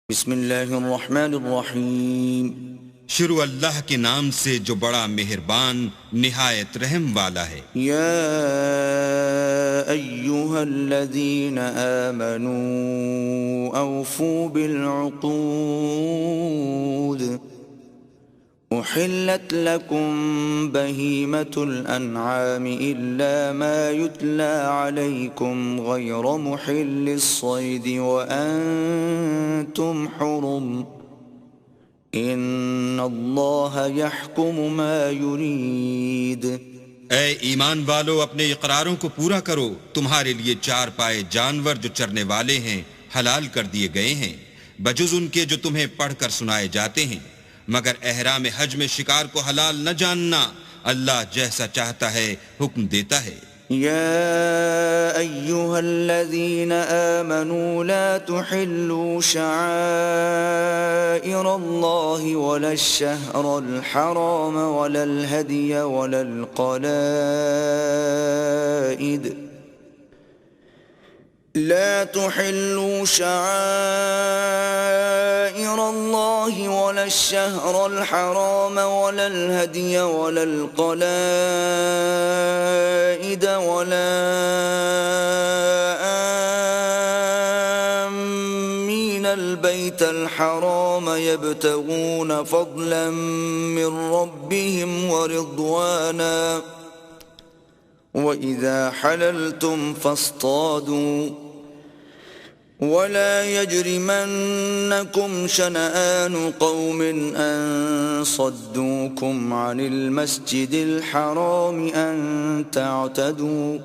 بسم اللہ الرحمن الرحیم شروع اللہ کے نام سے جو بڑا مہربان نہایت رحم والا ہے۔ یا ایہا الذین آمنوا اوفوا بالعقود احلت لکم بہیمة الانعام الا ما یتلی علیکم غیر محل الصید وانتم حرم ان اللہ یحکم ما یرید۔ اے ایمان والو، اپنے اقراروں کو پورا کرو۔ تمہارے لیے چار پائے جانور جو چرنے والے ہیں حلال کر دیے گئے ہیں، بجز ان کے جو تمہیں پڑھ کر سنائے جاتے ہیں، مگر احرام حج میں شکار کو حلال نہ جاننا۔ اللہ جیسا چاہتا ہے حکم دیتا ہے۔ یا ایہا الذین آمنوا لا تحلوا شعائر اللہ ولا الشہر الحرام ولا الہدی ولا القلائد لا تحلوا شعائر الله ولا الشهر الحرام ولا الهدي ولا القلائد ولا آمين البيت الحرام يبتغون فضلا من ربهم ورضوانا وإذا حللتم فاصطادوا ولا يجرمنكم شنآن قوم أن صدوكم عن المسجد الحرام أن تعتدوا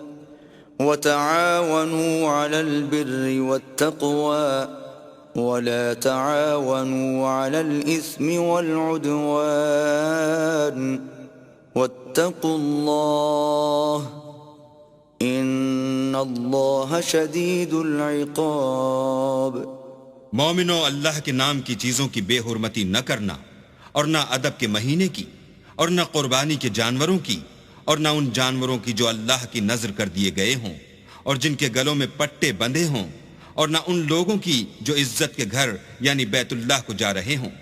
وتعاونوا على البر والتقوى ولا تعاونوا على الإثم والعدوان واتقوا الله ان اللہ شدید العقاب۔ مومنو، اللہ کے نام کی چیزوں کی بے حرمتی نہ کرنا، اور نہ ادب کے مہینے کی، اور نہ قربانی کے جانوروں کی، اور نہ ان جانوروں کی جو اللہ کی نذر کر دیے گئے ہوں اور جن کے گلوں میں پٹے بندھے ہوں، اور نہ ان لوگوں کی جو عزت کے گھر یعنی بیت اللہ کو جا رہے ہوں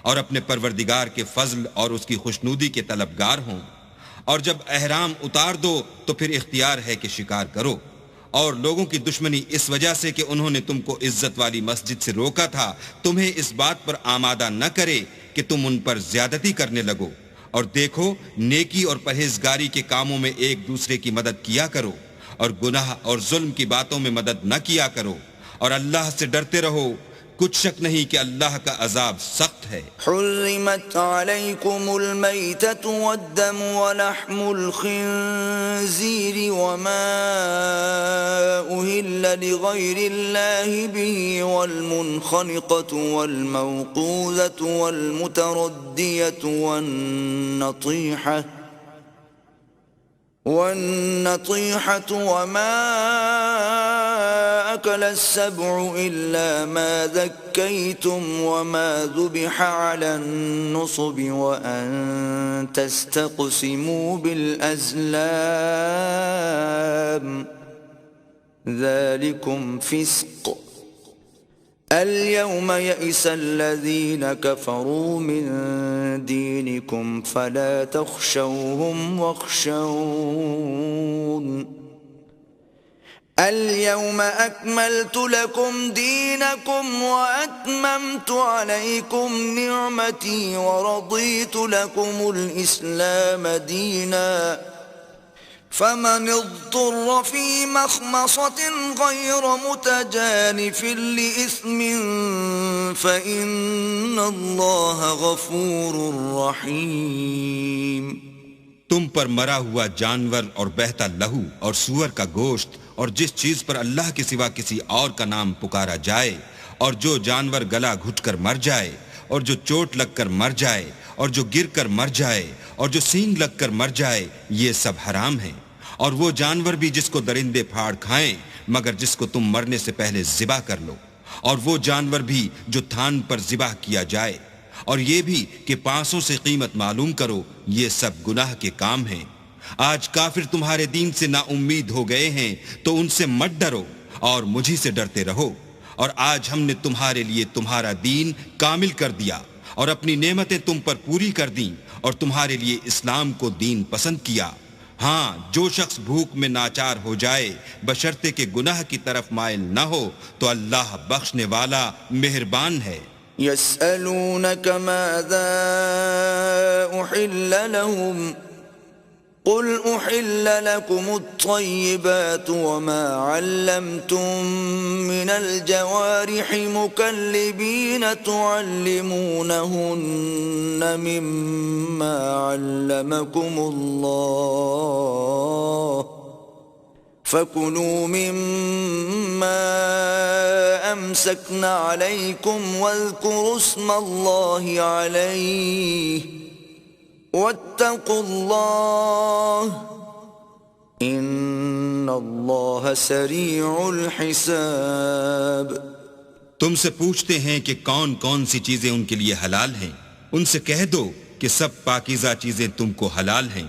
اور اپنے پروردگار کے فضل اور اس کی خوشنودی کے طلبگار ہوں۔ اور جب احرام اتار دو تو پھر اختیار ہے کہ شکار کرو، اور لوگوں کی دشمنی اس وجہ سے کہ انہوں نے تم کو عزت والی مسجد سے روکا تھا تمہیں اس بات پر آمادہ نہ کرے کہ تم ان پر زیادتی کرنے لگو۔ اور دیکھو، نیکی اور پرہیزگاری کے کاموں میں ایک دوسرے کی مدد کیا کرو، اور گناہ اور ظلم کی باتوں میں مدد نہ کیا کرو، اور اللہ سے ڈرتے رہو۔ کچھ شک نہیں کہ اللہ کا عذاب سخت ہے۔ حرمت علیکم المیتۃ والدم ولحم الخنزیر وما أهل لغیر اللہ به والمنخنقۃ والموقوذۃ والمتردیۃ والنطیحة وما أكل السبع إلا ما ذكيتم وما ذبح على النصب وأن تستقسموا بالأزلام ذلكم فسق اليوم يئس الذين كفروا من دينكم فلا تخشوهم واخشون اليوم أكملت لكم دينكم وأتممت عليكم نعمتي ورضيت لكم الإسلام دينا فمن اضطر في مخمصة غير متجانف لإثم فإن الله غفور رحيم۔ تم پر مرا ہوا جانور اور بہتا لہو اور سور کا گوشت اور جس چیز پر اللہ کے سوا کسی اور کا نام پکارا جائے، اور جو جانور گلا گھٹ کر مر جائے، اور جو چوٹ لگ کر مر جائے، اور جو گر کر مر جائے، اور جو سینگ لگ کر مر جائے، یہ سب حرام ہیں۔ اور وہ جانور بھی جس کو درندے پھاڑ کھائیں مگر جس کو تم مرنے سے پہلے ذبح کر لو، اور وہ جانور بھی جو تھان پر ذبح کیا جائے، اور یہ بھی کہ پانسوں سے قیمت معلوم کرو، یہ سب گناہ کے کام ہیں۔ آج کافر تمہارے دین سے نا امید ہو گئے ہیں تو ان سے مت ڈرو اور مجھی سے ڈرتے رہو، اور آج ہم نے تمہارے لیے تمہارا دین کامل کر دیا اور اپنی نعمتیں تم پر پوری کر دیں اور تمہارے لیے اسلام کو دین پسند کیا۔ ہاں، جو شخص بھوک میں ناچار ہو جائے بشرطے کہ گناہ کی طرف مائل نہ ہو تو اللہ بخشنے والا مہربان ہے۔ يسألونك ماذا أحل لهم قل أحل لكم الطيبات وما علمتم من الجوارح مكلبين تعلمونهن مما علمكم الله فكلوا مما أمسكن عليكم واذكروا اسم الله عليه واتقوا الله ان اللہ سریع الحساب۔ تم سے پوچھتے ہیں کہ کون کون سی چیزیں ان کے لیے حلال ہیں، ان سے کہہ دو کہ سب پاکیزہ چیزیں تم کو حلال ہیں،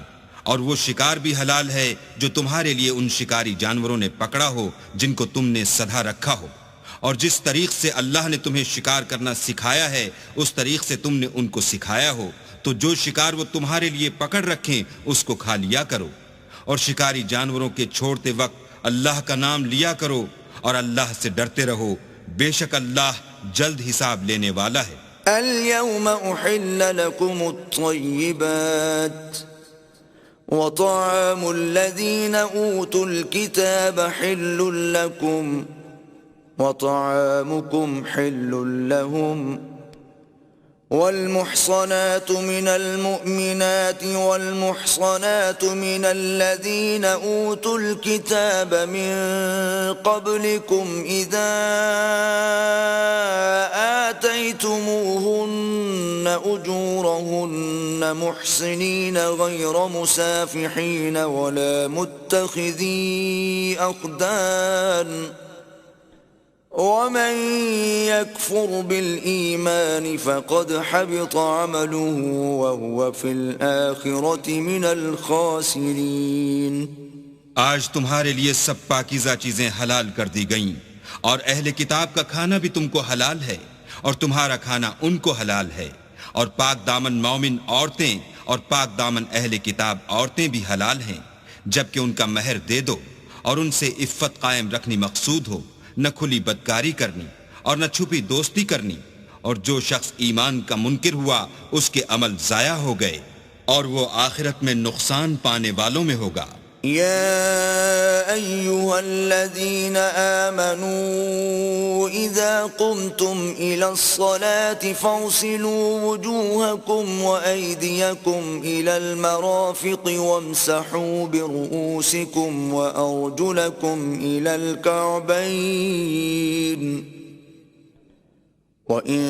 اور وہ شکار بھی حلال ہے جو تمہارے لیے ان شکاری جانوروں نے پکڑا ہو جن کو تم نے سدھا رکھا ہو، اور جس طریق سے اللہ نے تمہیں شکار کرنا سکھایا ہے اس طریق سے تم نے ان کو سکھایا ہو، تو جو شکار وہ تمہارے لیے پکڑ رکھیں اس کو کھا لیا کرو، اور شکاری جانوروں کے چھوڑتے وقت اللہ کا نام لیا کرو اور اللہ سے ڈرتے رہو، بے شک اللہ جلد حساب لینے والا ہے۔ اليوم احل لكم الطيبات وطعام الذين اوتوا الكتاب حل لكم وطعامكم حل لهم والمحصنات من المؤمنات والمحصنات من الذين أوتوا الكتاب من قبلكم إذا آتيتموهن أجورهن محصنين غير مسافحين ولا متخذي أخدان ومن يكفر بالإيمان فقد حبط عمله وهو في الآخرة من الخاسرين۔ آج تمہارے لیے سب پاکیزہ چیزیں حلال کر دی گئیں، اور اہل کتاب کا کھانا بھی تم کو حلال ہے اور تمہارا کھانا ان کو حلال ہے، اور پاک دامن مومن عورتیں اور پاک دامن اہل کتاب عورتیں بھی حلال ہیں، جبکہ ان کا مہر دے دو اور ان سے عفت قائم رکھنی مقصود ہو، نہ کھلی بدکاری کرنی اور نہ چھپی دوستی کرنی، اور جو شخص ایمان کا منکر ہوا اس کے عمل ضائع ہو گئے اور وہ آخرت میں نقصان پانے والوں میں ہوگا۔ يا أيها الذين آمنوا إذا قمتم إلى الصلاة فاغسلوا وجوهكم وأيديكم إلى المرافق وامسحوا برؤوسكم وأرجلكم إلى الكعبين وإن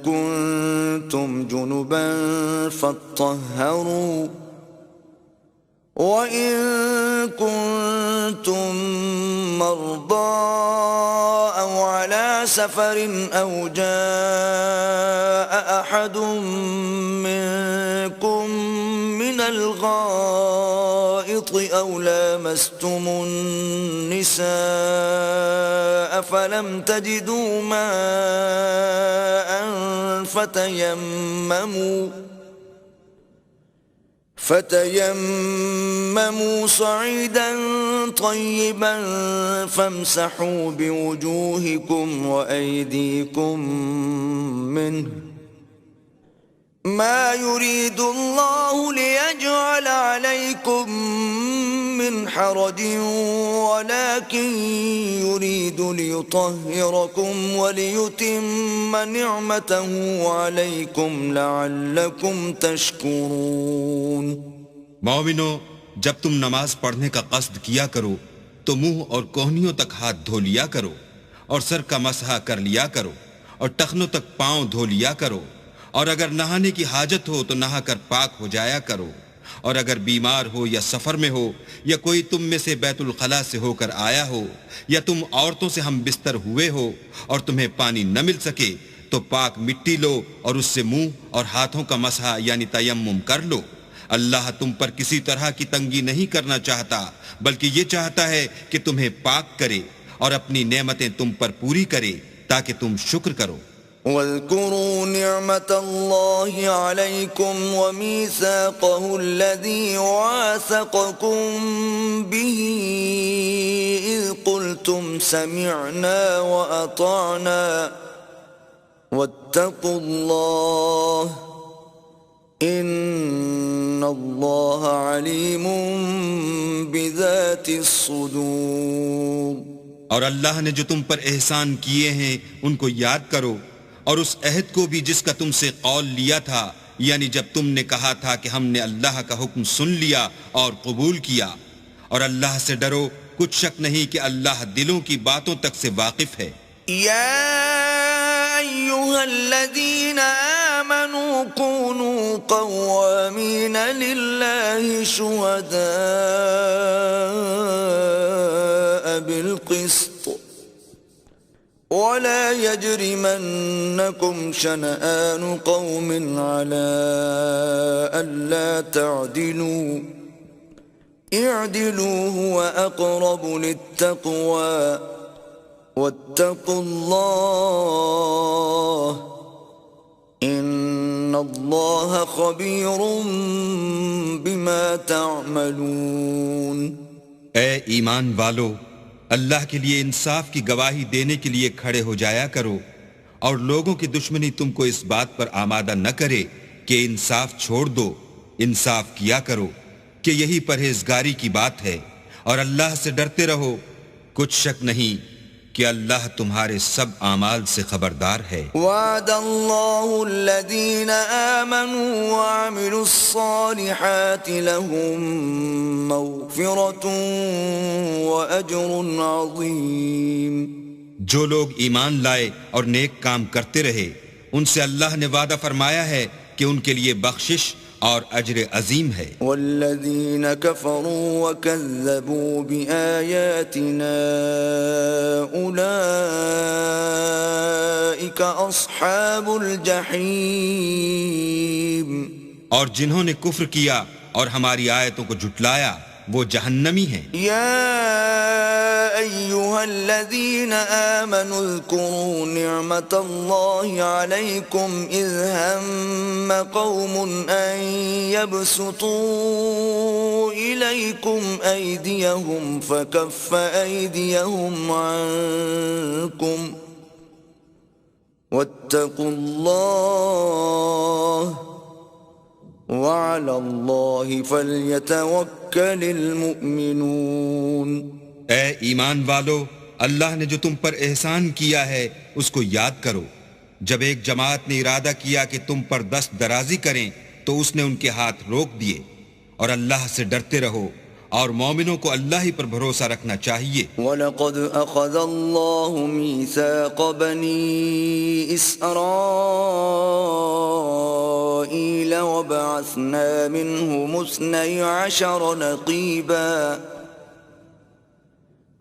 كنتم جنبا فاطهروا وَإِن كُنتُم مَّرْضَىٰ أَوْ عَلَىٰ سَفَرٍ أَوْ جَاءَ أَحَدٌ مِّنكُم مِّنَ الْغَائِطِ أَوْ لَامَسْتُمُ النِّسَاءَ فَلَمْ تَجِدُوا مَاءً فتيمموا صعيدا طيبا فامسحوا بوجوهكم وأيديكم منه ما يريد الله ليجعل عليكم من حرج ولكن يريد ليطهركم وليتم نعمته عليكم لعلكم تشكرون۔ مومنو، جب تم نماز پڑھنے کا قصد کیا کرو تو منہ اور کوہنیوں تک ہاتھ دھو لیا کرو اور سر کا مسح کر لیا کرو اور ٹخنوں تک پاؤں دھو لیا کرو، اور اگر نہانے کی حاجت ہو تو نہا کر پاک ہو جایا کرو، اور اگر بیمار ہو یا سفر میں ہو یا کوئی تم میں سے بیت الخلاء سے ہو کر آیا ہو یا تم عورتوں سے ہم بستر ہوئے ہو اور تمہیں پانی نہ مل سکے تو پاک مٹی لو اور اس سے منہ اور ہاتھوں کا مسح یعنی تیمم کر لو۔ اللہ تم پر کسی طرح کی تنگی نہیں کرنا چاہتا، بلکہ یہ چاہتا ہے کہ تمہیں پاک کرے، اور اپنی نعمتیں تم پر پوری کرے تاکہ تم شکر کرو۔ واذكروا نعمة الله عليكم وميثاقه الذي واثقكم به إذ قلتم سمعنا وأطعنا واتقوا الله إن الله عليم بذات الصدور۔ اور اللہ نے جو تم پر احسان کیے ہیں ان کو یاد کرو، اور اس عہد کو بھی جس کا تم سے قول لیا تھا، یعنی جب تم نے کہا تھا کہ ہم نے اللہ کا حکم سن لیا اور قبول کیا، اور اللہ سے ڈرو، کچھ شک نہیں کہ اللہ دلوں کی باتوں تک سے واقف ہے۔ يا أيها الذين آمنوا كونوا قوامين لله شهداء بالقسط ولا يجرمنكم شنآن قوم على ألا تعدلوا اعدلوا هو أقرب للتقوى واتقوا الله ان اللہ خبیر بما تعملون۔ اے ایمان والو، اللہ کے لیے انصاف کی گواہی دینے کے لیے کھڑے ہو جایا کرو، اور لوگوں کی دشمنی تم کو اس بات پر آمادہ نہ کرے کہ انصاف چھوڑ دو، انصاف کیا کرو کہ یہی پرہیزگاری کی بات ہے، اور اللہ سے ڈرتے رہو، کچھ شک نہیں کہ اللہ تمہارے سب اعمال سے خبردار ہے۔ وعد اللہ الذین آمنوا وعملوا الصالحات لهم مغفرۃ واجر عظیم۔ جو لوگ ایمان لائے اور نیک کام کرتے رہے، ان سے اللہ نے وعدہ فرمایا ہے کہ ان کے لیے بخشش اور اجر عظیم ہے۔ والذین کفروا وکذبوا بآیاتنا اولئک اصحاب الجحیم۔ اور جنہوں نے کفر کیا اور ہماری آیتوں کو جھٹلایا وہ جہنمی ہیں۔ یا ایھا الذین آمنوا اذکروا نعمت اللہ علیکم اذ ہم قوم ان یبسطوا الیکم ایدیہم فکف ایدیہم عنکم واتقوا اللہ وعلى الله فليتوكل المؤمنون۔ اے ایمان والو، اللہ نے جو تم پر احسان کیا ہے اس کو یاد کرو۔ جب ایک جماعت نے ارادہ کیا کہ تم پر دست درازی کریں تو اس نے ان کے ہاتھ روک دیے، اور اللہ سے ڈرتے رہو، اور مومنوں کو اللہ ہی پر بھروسہ رکھنا چاہیے۔ وَلَقَدْ أَخَذَ اللَّهُ مِيثَاقَ بَنِي إِسْرَائِيلَ وَبَعَثْنَا مِنْهُمُ 12 نَقِيبًا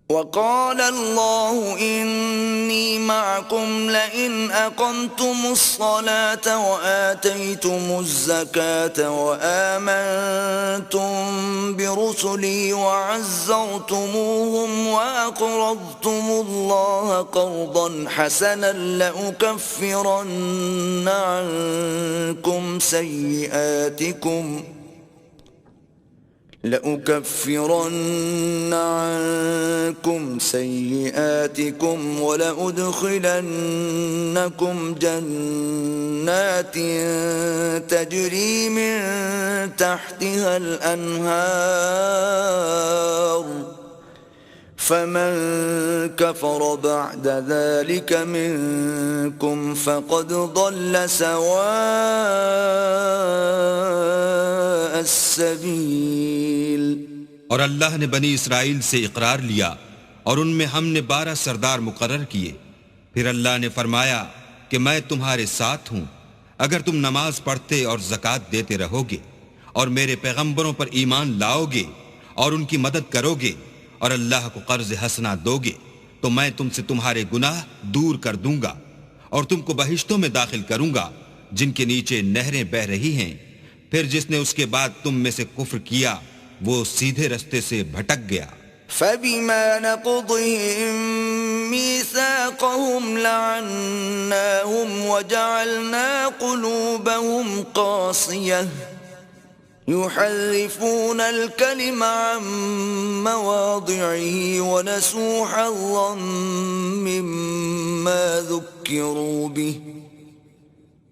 وقال الله إني معكم لئن أقمتم الصلاة وآتيتم الزكاة وآمنتم برسلي وعزرتموهم وأقرضتم الله قرضا حسنا لأكفرن عنكم سيئاتكم ولأدخلنكم جنات تجري من تحتها الأنهار فمن كفر بعد ذلك منكم فقد ضل سواء السبيل۔ اور اللہ نے بنی اسرائیل سے اقرار لیا اور ان میں ہم نے 12 سردار مقرر کیے۔ پھر اللہ نے فرمایا کہ میں تمہارے ساتھ ہوں اگر تم نماز پڑھتے اور زکوٰۃ دیتے رہو گے اور میرے پیغمبروں پر ایمان لاؤ گے اور ان کی مدد کرو گے اور اللہ کو قرض حسنہ دو گے تو میں تم سے تمہارے گناہ دور کر دوں گا اور تم کو بہشتوں میں داخل کروں گا جن کے نیچے نہریں بہہ رہی ہیں۔ پھر جس نے اس کے بعد تم میں سے کفر کیا وہ سیدھے رستے سے بھٹک گیا۔ فبما نقضهم ميثاقهم لعناهم وجعلنا قلوبهم قاسية يحرفون الكلم عن مواضعه ونسوا حظا مما ذكروا به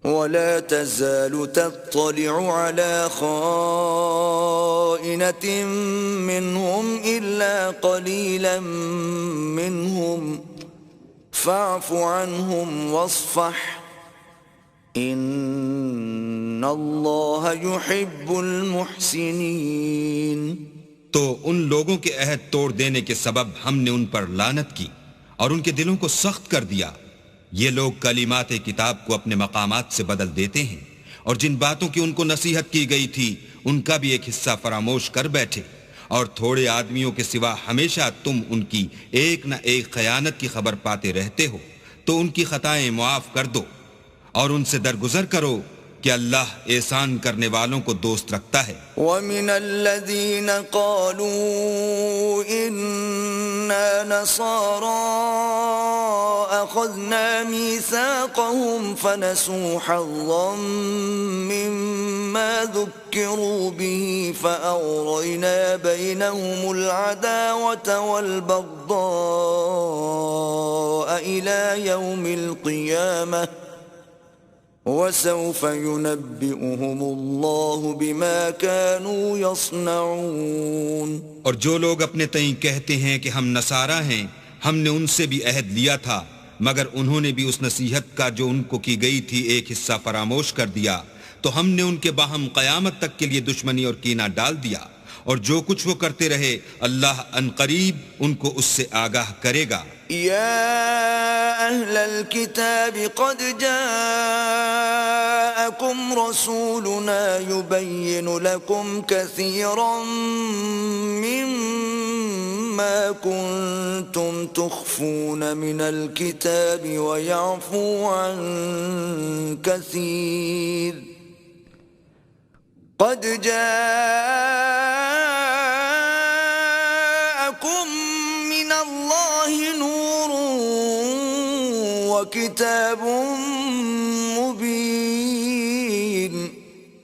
ولا تزال تطلع على خائنة منهم إلا قليلا منهم فاعف عنهم واصفح إن الله يحب المحسنين. تو ان لوگوں کے عہد توڑ دینے کے سبب ہم نے ان پر لعنت کی اور ان کے دلوں کو سخت کر دیا. یہ لوگ کلمات کتاب کو اپنے مقامات سے بدل دیتے ہیں اور جن باتوں کی ان کو نصیحت کی گئی تھی ان کا بھی ایک حصہ فراموش کر بیٹھے، اور تھوڑے آدمیوں کے سوا ہمیشہ تم ان کی ایک نہ ایک خیانت کی خبر پاتے رہتے ہو. تو ان کی خطائیں معاف کر دو اور ان سے درگزر کرو کہ اللہ احسان کرنے والوں کو دوست رکھتا ہے. وَمِنَ الَّذِينَ قَالُوا إِنَّا نَصَارَىٰ أَخَذْنَا مِيثَاقَهُمْ فَنَسُوا حَظًّا مِّمَّا ذُكِّرُوا بِهِ فَأَغْرَيْنَا بَيْنَهُمُ الْعَدَاوَةَ وَالْبَغْضَاءَ إِلَىٰ يَوْمِ الْقِيَامَةِ وَسَوْفَ يُنَبِّئُهُمُ اللَّهُ بِمَا كَانُوا يَصْنَعُونَ. اور جو لوگ اپنے تئیں کہتے ہیں کہ ہم نصارہ ہیں، ہم نے ان سے بھی عہد لیا تھا، مگر انہوں نے بھی اس نصیحت کا جو ان کو کی گئی تھی ایک حصہ فراموش کر دیا، تو ہم نے ان کے باہم قیامت تک کے لیے دشمنی اور کینہ ڈال دیا، اور جو کچھ وہ کرتے رہے اللہ عنقریب ان کو اس سے آگاہ کرے گا. يا أهل الكتاب قد جاءكم رسولنا يبين لكم كثيرا مما كنتم تخفون من الكتاب ويعفو عن كثير قد جاءكم من الله نور وكتاب مبين.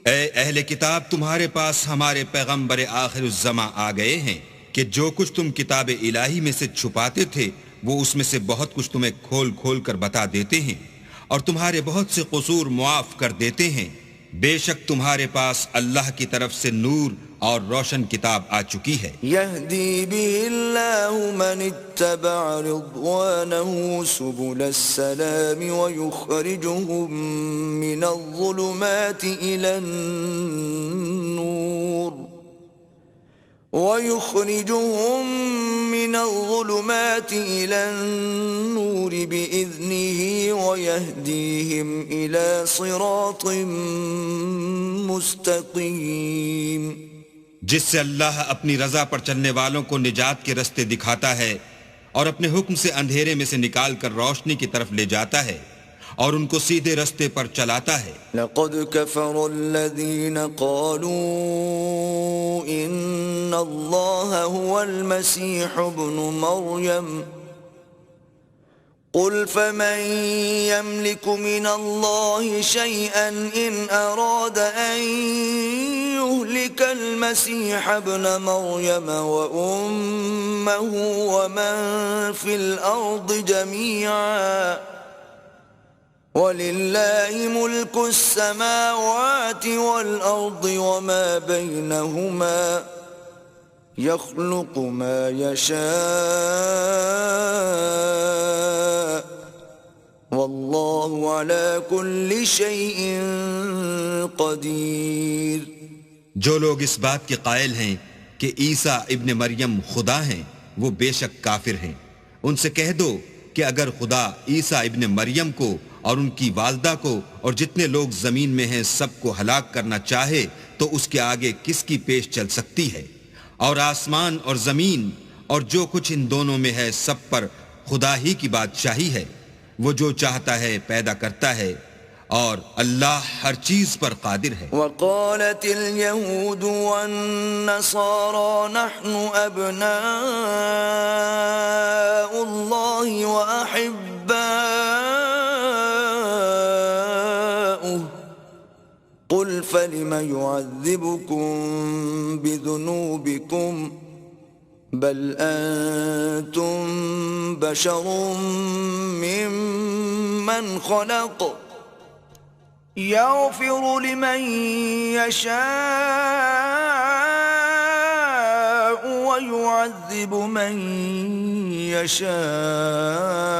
اے اہل کتاب، تمہارے پاس ہمارے پیغمبر آخر الزماں آ گئے ہیں کہ جو کچھ تم کتاب الہی میں سے چھپاتے تھے وہ اس میں سے بہت کچھ تمہیں کھول کھول کر بتا دیتے ہیں اور تمہارے بہت سے قصور معاف کر دیتے ہیں. بے شک تمہارے پاس اللہ کی طرف سے نور اور روشن کتاب آ چکی ہے. يهدي به الله من اتبع رضوانه سبل السلام ويخرجهم من الظلمات إلى النور بإذنه ويهديهم إلى صراط مستقيم. جس سے اللہ اپنی رضا پر چلنے والوں کو نجات کے رستے دکھاتا ہے اور اپنے حکم سے اندھیرے میں سے نکال کر روشنی کی طرف لے جاتا ہے اور ان کو سیدھے رستے پر چلاتا ہے. لقد كفر الذين قالوا إن الله هو المسيح ابن مريم قل فمن يملك من الله شيئا إن أراد أن يهلك المسيح ابن مريم وأمه ومن في الأرض جميعا وَلِلَّهِ مُلْكُ السَّمَاوَاتِ وَالْأَرْضِ وَمَا بَيْنَهُمَا يَخْلُقُ مَا يَشَاءُ وَاللَّهُ عَلَى كُلِّ شَيْءٍ قَدِيرٌ. جو لوگ اس بات کے قائل ہیں کہ عیسیٰ ابن مریم خدا ہیں وہ بے شک کافر ہیں. ان سے کہہ دو کہ اگر خدا عیسیٰ ابن مریم کو اور ان کی والدہ کو اور جتنے لوگ زمین میں ہیں سب کو ہلاک کرنا چاہے تو اس کے آگے کس کی پیش چل سکتی ہے؟ اور آسمان اور زمین اور جو کچھ ان دونوں میں ہے سب پر خدا ہی کی بادشاہی ہے. وہ جو چاہتا ہے پیدا کرتا ہے اور اللہ ہر چیز پر قادر ہے. وقالت اليهود والنصارى نحن أبناء الله وأحباؤه قل فلم يعذبكم بذنوبكم بل أنتم بشر ممن خلق يغفر لمن يشاء ويعذب من يشاء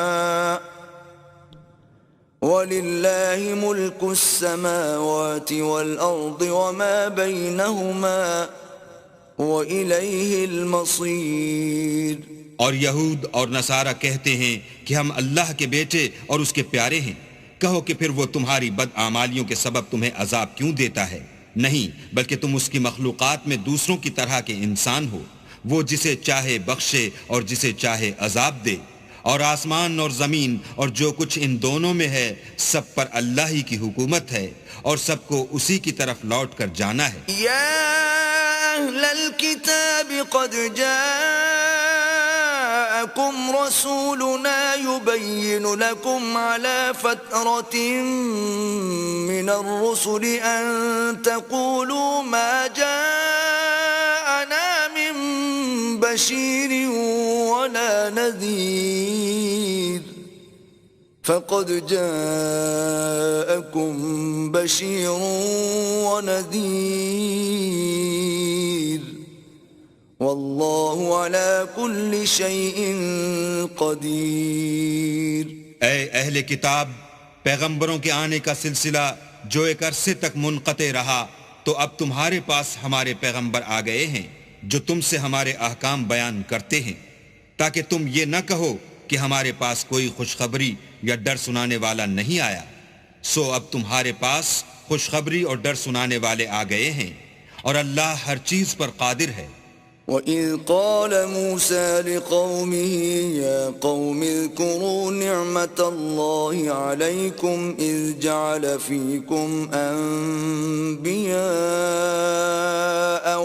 ولله ملك السماوات والأرض وما بينهما وإليه المصير. اور یہود اور نصارہ کہتے ہیں کہ ہم اللہ کے بیٹے اور اس کے پیارے ہیں. کہو کہ پھر وہ تمہاری بدعمالیوں کے سبب تمہیں عذاب کیوں دیتا ہے؟ نہیں، بلکہ تم اس کی مخلوقات میں دوسروں کی طرح کے انسان ہو. وہ جسے چاہے بخشے اور جسے چاہے عذاب دے. اور آسمان اور زمین اور جو کچھ ان دونوں میں ہے سب پر اللہ ہی کی حکومت ہے اور سب کو اسی کی طرف لوٹ کر جانا ہے. یا اہل الكتاب قد جاءکم رسولنا يبين لكم على فترة من الرسل أن تقولوا ما جاءنا من بشير ولا نذير فقد جاءكم بشير ونذير واللہ علی کل شیء قدیر. اے اہل کتاب، پیغمبروں کے آنے کا سلسلہ جو ایک عرصے تک منقطع رہا تو اب تمہارے پاس ہمارے پیغمبر آ گئے ہیں جو تم سے ہمارے احکام بیان کرتے ہیں تاکہ تم یہ نہ کہو کہ ہمارے پاس کوئی خوشخبری یا ڈر سنانے والا نہیں آیا. سو اب تمہارے پاس خوشخبری اور ڈر سنانے والے آ گئے ہیں اور اللہ ہر چیز پر قادر ہے. وَإِذْ قَالَ مُوسَى لِقَوْمِهِ يَا قَوْمِ اذْكُرُوا نِعْمَةَ اللَّهِ عَلَيْكُمْ إِذْ جَعَلَ فِيكُمْ أَنْبِيَاءَ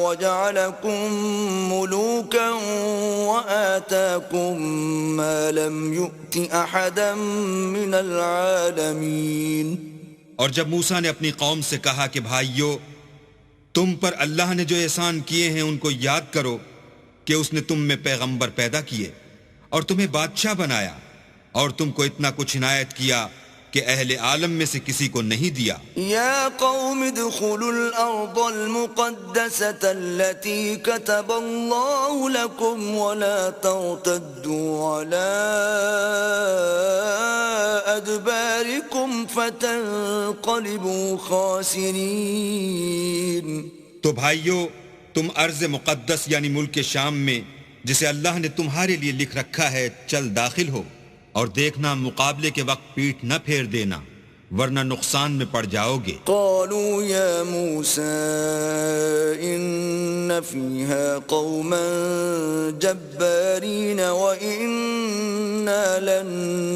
وَجَعَلَكُمْ مُلُوكًا وَآتَاكُمْ مَا لَمْ يُؤْتِ أَحَدًا مِنَ الْعَالَمِينَ. اور جب موسیٰ نے اپنی قوم سے کہا کہ بھائیو، تم پر اللہ نے جو احسان کیے ہیں ان کو یاد کرو کہ اس نے تم میں پیغمبر پیدا کیے اور تمہیں بادشاہ بنایا اور تم کو اتنا کچھ عنایت کیا کہ اہل عالم میں سے کسی کو نہیں دیا. یا قوم ادخلوا الارض المقدسة التي كتب اللہ لكم ولا ترتدوا على ادباركم فتنقلبوا خاسرین. تو بھائیو، تم ارض مقدس یعنی ملک شام میں جسے اللہ نے تمہارے لیے لکھ رکھا ہے چل داخل ہو اور دیکھنا مقابلے کے وقت پیٹھ نہ پھیر دینا ورنہ نقصان میں پڑ جاؤ گے. قالوا یا موسیٰ ان فیہا قوما جبارین وإنا لن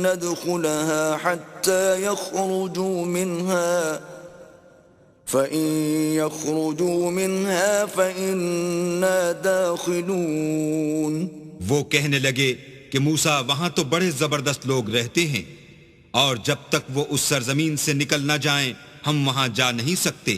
ندخلها حتى يخرجوا منها فإن يخرجوا منها فإنا داخلون. وہ کہنے لگے کہ موسیٰ وہاں تو بڑے زبردست لوگ رہتے ہیں اور جب تک وہ اس سرزمین سے نکل نہ جائیں ہم وہاں جا نہیں سکتے.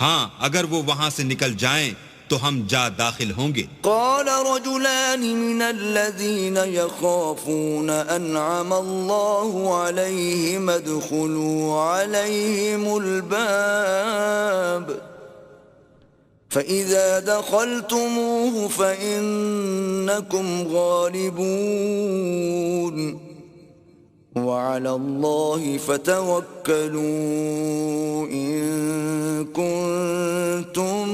ہاں اگر وہ وہاں سے نکل جائیں تو ہم جا داخل ہوں گے. قال رجلان من الذين يخافون انعم الله عليهم ادخلوا عليهم الباب فإذا دخلتموه فإنكم غالبون وعلى الله فتوكلوا إن كنتم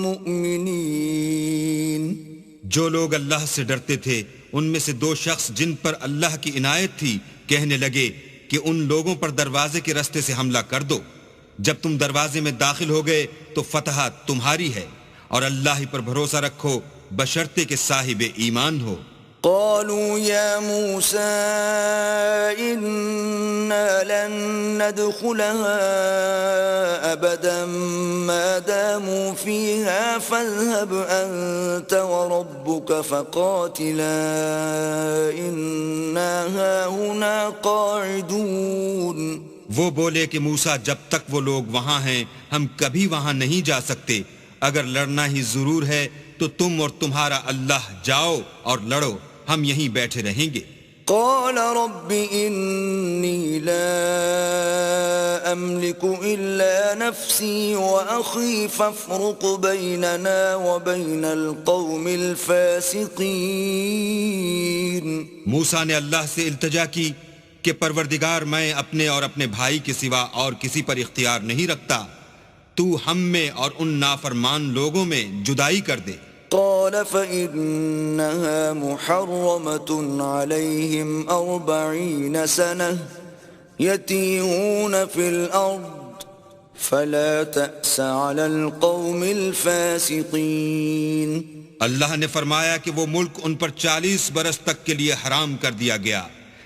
مؤمنين. جو لوگ اللہ سے ڈرتے تھے ان میں سے دو شخص جن پر اللہ کی عنایت تھی کہنے لگے کہ ان لوگوں پر دروازے کے راستے سے حملہ کر دو. جب تم دروازے میں داخل ہو گئے تو فتح تمہاری ہے اور اللہ ہی پر بھروسہ رکھو بشرطے کہ صاحب ایمان ہو. قالوا يا موسى إنا لن ندخلها أبدا ما داموا فيها فاذهب أنت وربك فقاتلا إنا هاهنا قاعدون. وہ بولے کہ موسیٰ جب تک وہ لوگ وہاں ہیں ہم کبھی وہاں نہیں جا سکتے، اگر لڑنا ہی ضرور ہے تو تم اور تمہارا اللہ جاؤ اور لڑو، ہم یہیں بیٹھے رہیں گے. قال رب إني لا أملك إلا نفسي وأخي فافرق بيننا وبين القوم الفاسقين. موسیٰ نے اللہ سے التجا کی کہ پروردگار میں اپنے اور اپنے بھائی کے سوا اور کسی پر اختیار نہیں رکھتا، تو ہم میں اور ان نافرمان لوگوں میں جدائی کر دے. قال فإنها محرمة عليهم 40 سنة يتيهون في الأرض فلا تأس على القوم الفاسقين. اللہ نے فرمایا کہ وہ ملک ان پر 40 برس تک کے لیے حرام کر دیا گیا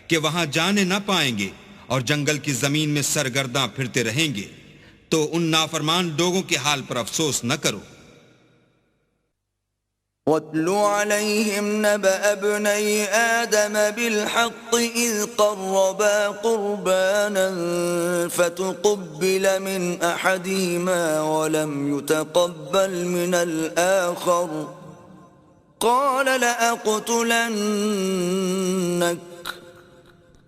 کہ وہاں جانے نہ پائیں گے اور جنگل کی زمین میں سرگرداں پھرتے رہیں گے، تو ان نافرمان لوگوں کے حال پر افسوس نہ کرو. وَاتْلُ عَلَيْهِمْ نَبَأَ ابْنَيْ آدَمَ بِالْحَقِّ إِذْ قَرَّبَا قُرْبَانًا فَتُقُبِّلَ مِنْ أَحَدِهِمَا وَلَمْ يُتَقَبَّلْ مِنَ الْآخَرِ قَالَ لَأَقْتُلَنَّكَ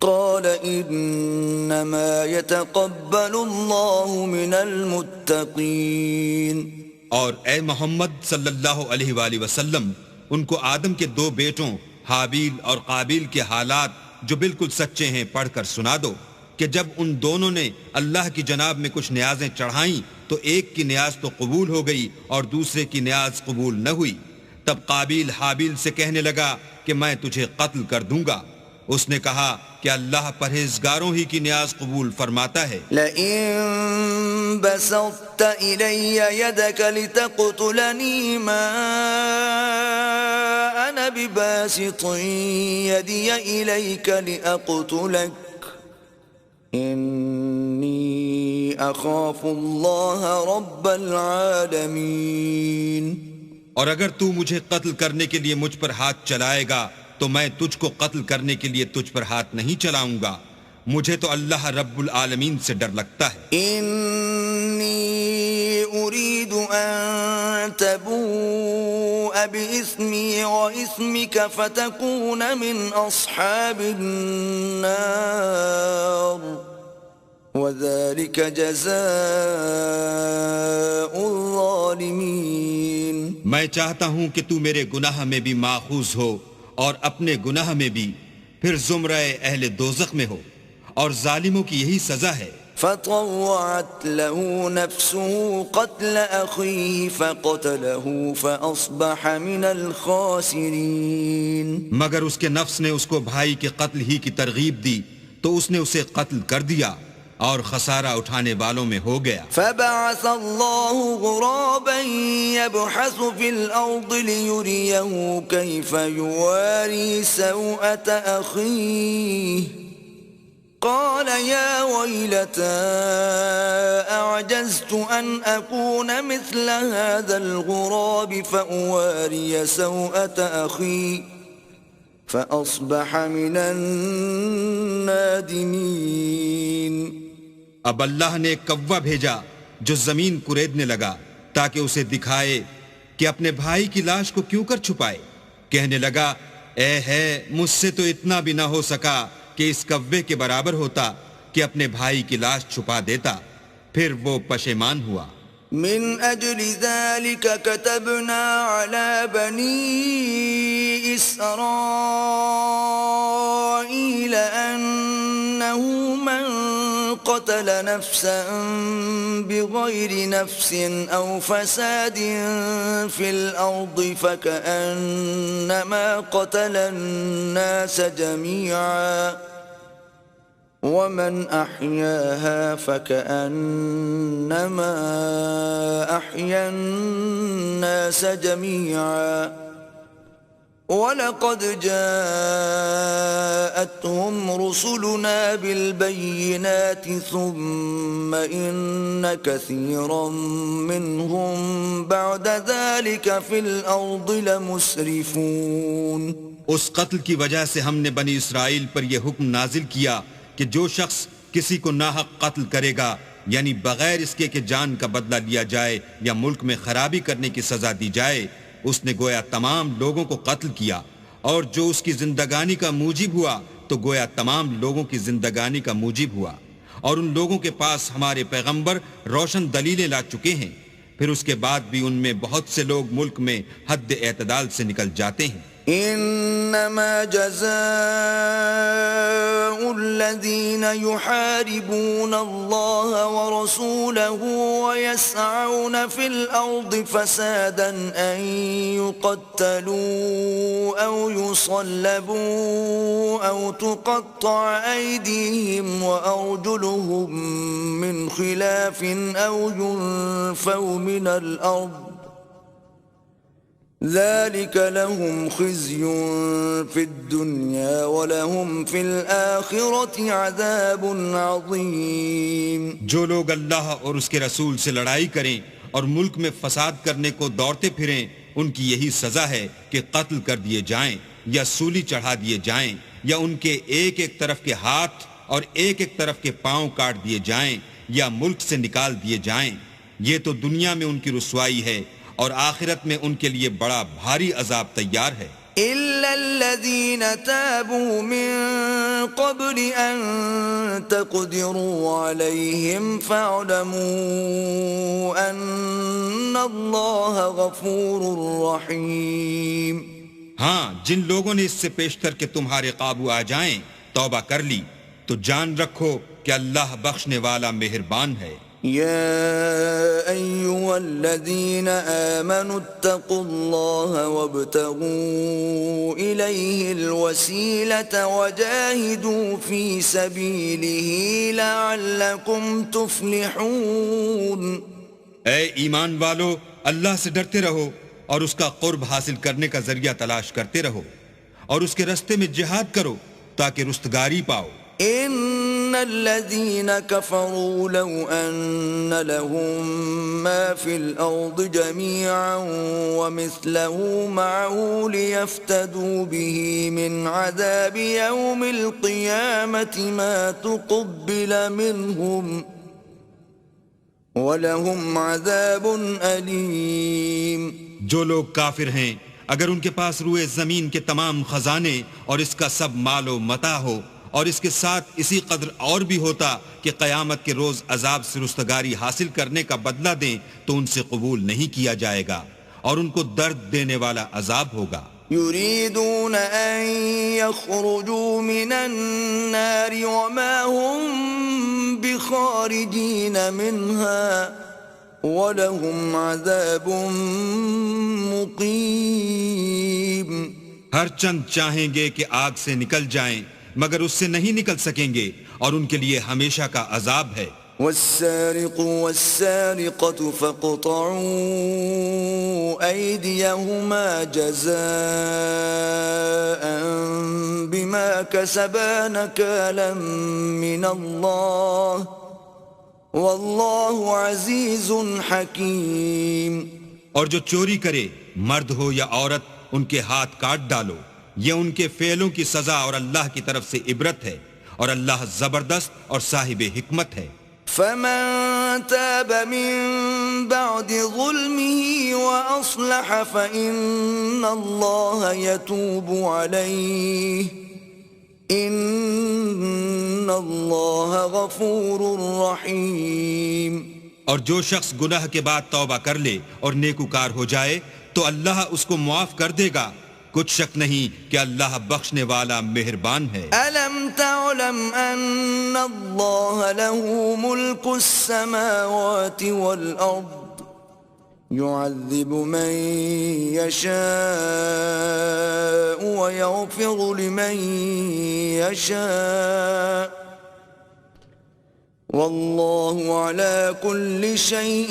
قال انما يتقبل الله من المتقين. اور اے محمد صلی اللہ علیہ وآلہ وسلم ان کو آدم کے 2 بیٹوں حابیل اور قابیل کے حالات جو بالکل سچے ہیں پڑھ کر سنا دو کہ جب ان دونوں نے اللہ کی جناب میں کچھ نیازیں چڑھائیں تو ایک کی نیاز تو قبول ہو گئی اور دوسرے کی نیاز قبول نہ ہوئی. تب قابیل حابیل سے کہنے لگا کہ میں تجھے قتل کر دوں گا. اس نے کہا کہ اللہ پرہیزگاروں ہی کی نیاز قبول فرماتا ہے. لئن بسطت إلي يدك لتقتلني ما أنا بباسط يدي إليك لأقتلك إني أخاف الله رب العالمين. اور اگر تو مجھے قتل کرنے کے لیے مجھ پر ہاتھ چلائے گا تو میں تجھ کو قتل کرنے کے لیے تجھ پر ہاتھ نہیں چلاؤں گا، مجھے تو اللہ رب العالمین سے ڈر لگتا ہے. انی اريد ان تبوء باسمی واسمک فتکون من اصحاب النار وذلك جزاء الظالمین. میں چاہتا ہوں کہ تو میرے گناہ میں بھی ماخوذ ہو اور اپنے گناہ میں بھی، پھر زمرہ اہل دوزخ میں ہو، اور ظالموں کی یہی سزا ہے. فطوعت له نفسه قتل أخيه فقتله فأصبح من الخاسرين. مگر اس کے نفس نے اس کو بھائی کے قتل ہی کی ترغیب دی تو اس نے اسے قتل کر دیا اور خسارہ اٹھانے والوں میں ہو گیا. فبعث الله غرابا يبحث في الأرض ليريه كيف يواري سوءة أخيه قال يا ويلتى أعجزت أن أكون مثل هذا الغراب فأواري سوءة أخي فأصبح من النادمين. اب اللہ نے ایک کوا بھیجا جو زمین کریدنے لگا تاکہ اسے دکھائے کہ اپنے بھائی کی لاش کو کیوں کر چھپائے. کہنے لگا اے ہے مجھ سے تو اتنا بھی نہ ہو سکا کہ اس کوے کے برابر ہوتا کہ اپنے بھائی کی لاش چھپا دیتا. پھر وہ پشیمان ہوا. من أجل ذلك كتبنا على بني إسرائيل أنه من قتل نفسا بغير نفس أو فساد في الأرض فكأنما قتل الناس جميعا ومن أحياها فكأنما أحيا الناس جميعا وَلَقَدْ جَاءَتْهُمْ رُسُلُنَا بِالْبَيِّنَاتِ ثُمَّ إِنَّ كَثِيرًا مِّنْهُمْ بَعْدَ ذَلِكَ فِي الْأَرْضِ لَمُسْرِفُونَ اس قتل کی وجہ سے ہم نے بنی اسرائیل پر یہ حکم نازل کیا کہ جو شخص کسی کو ناحق قتل کرے گا، یعنی بغیر اس کے کہ جان کا بدلہ لیا جائے یا ملک میں خرابی کرنے کی سزا دی جائے، اس نے گویا تمام لوگوں کو قتل کیا، اور جو اس کی زندگانی کا موجب ہوا تو گویا تمام لوگوں کی زندگانی کا موجب ہوا، اور ان لوگوں کے پاس ہمارے پیغمبر روشن دلیلیں لا چکے ہیں، پھر اس کے بعد بھی ان میں بہت سے لوگ ملک میں حد اعتدال سے نکل جاتے ہیں۔ انما جزاء الذين يحاربون الله ورسوله ويسعون في الأرض فسادا أن يقتلوا أو يصلبوا أو تقطع أيديهم وأرجلهم من خلاف أو ينفوا من الأرض ذلك لهم خزي في الدنيا ولهم في الآخرة عذاب عظيم۔ جو لوگ اللہ اور اس کے رسول سے لڑائی کریں اور ملک میں فساد کرنے کو دوڑتے پھریں، ان کی یہی سزا ہے کہ قتل کر دیے جائیں یا سولی چڑھا دیے جائیں یا ان کے ایک ایک طرف کے ہاتھ اور ایک ایک طرف کے پاؤں کاٹ دیے جائیں یا ملک سے نکال دیے جائیں۔ یہ تو دنیا میں ان کی رسوائی ہے اور آخرت میں ان کے لیے بڑا بھاری عذاب تیار ہے۔ إِلَّا الَّذِينَ تَابُوا مِن قَبْلِ أَن تَقْدِرُوا عَلَيْهِمْ فَاعْلَمُوا أَنَّ اللَّهَ غَفُورٌ رَّحِيمٌ۔ ہاں، جن لوگوں نے اس سے پیشتر کہ تمہارے قابو آ جائیں توبہ کر لی تو جان رکھو کہ اللہ بخشنے والا مہربان ہے۔ يا أيها الذين آمنوا اتقوا الله وابتغوا إليه الوسيلة وجاهدوا في سبيله لعلكم تفلحون۔ اے ایمان والو، اللہ سے ڈرتے رہو اور اس کا قرب حاصل کرنے کا ذریعہ تلاش کرتے رہو اور اس کے رستے میں جہاد کرو تاکہ رستگاری پاؤ۔ إن الذين كفروا لو أن لهم ما في الأرض جميعا ومثله معه ليفتدوا به من عذاب يوم القيامة ما تقبل منهم ولهم عذاب أليم۔ جو لوگ کافر ہیں اگر ان کے پاس روئے زمین کے تمام خزانے اور اس کا سب مال و متاع ہو اور اس کے ساتھ اسی قدر اور بھی ہوتا کہ قیامت کے روز عذاب سے رستگاری حاصل کرنے کا بدلہ دیں تو ان سے قبول نہیں کیا جائے گا اور ان کو درد دینے والا عذاب ہوگا۔ يريدون أن يخرجوا من النار وما هم بخارجين منها ولهم عذاب مقيم۔ ہر چند چاہیں گے کہ آگ سے نکل جائیں مگر اس سے نہیں نکل سکیں گے اور ان کے لیے ہمیشہ کا عذاب ہے۔ والسارق والسارقة فاقطعوا أيديهما جزاء بما كسبا نكالا من الله والله عزيز حكيم۔ اور جو چوری کرے مرد ہو یا عورت ان کے ہاتھ کاٹ ڈالو، یہ ان کے فعلوں کی سزا اور اللہ کی طرف سے عبرت ہے اور اللہ زبردست اور صاحب حکمت ہے۔ فمن تاب من بعد ظلمه وأصلح فإن الله يتوب عليه إن الله غفور رحيم۔ اور جو شخص گناہ کے بعد توبہ کر لے اور نیکوکار ہو جائے تو اللہ اس کو معاف کر دے گا، کچھ شک نہیں کہ اللہ بخشنے والا مہربان ہے۔ أَلَمْ تَعْلَمْ أَنَّ اللَّهَ لَهُ مُلْكُ السَّمَاوَاتِ وَالْأَرْضِ يُعَذِّبُ مَن يَشَاءُ وَيَغْفِرُ لِمَن يَشَاءُ وَاللَّهُ عَلَى كُلِّ شَيْءٍ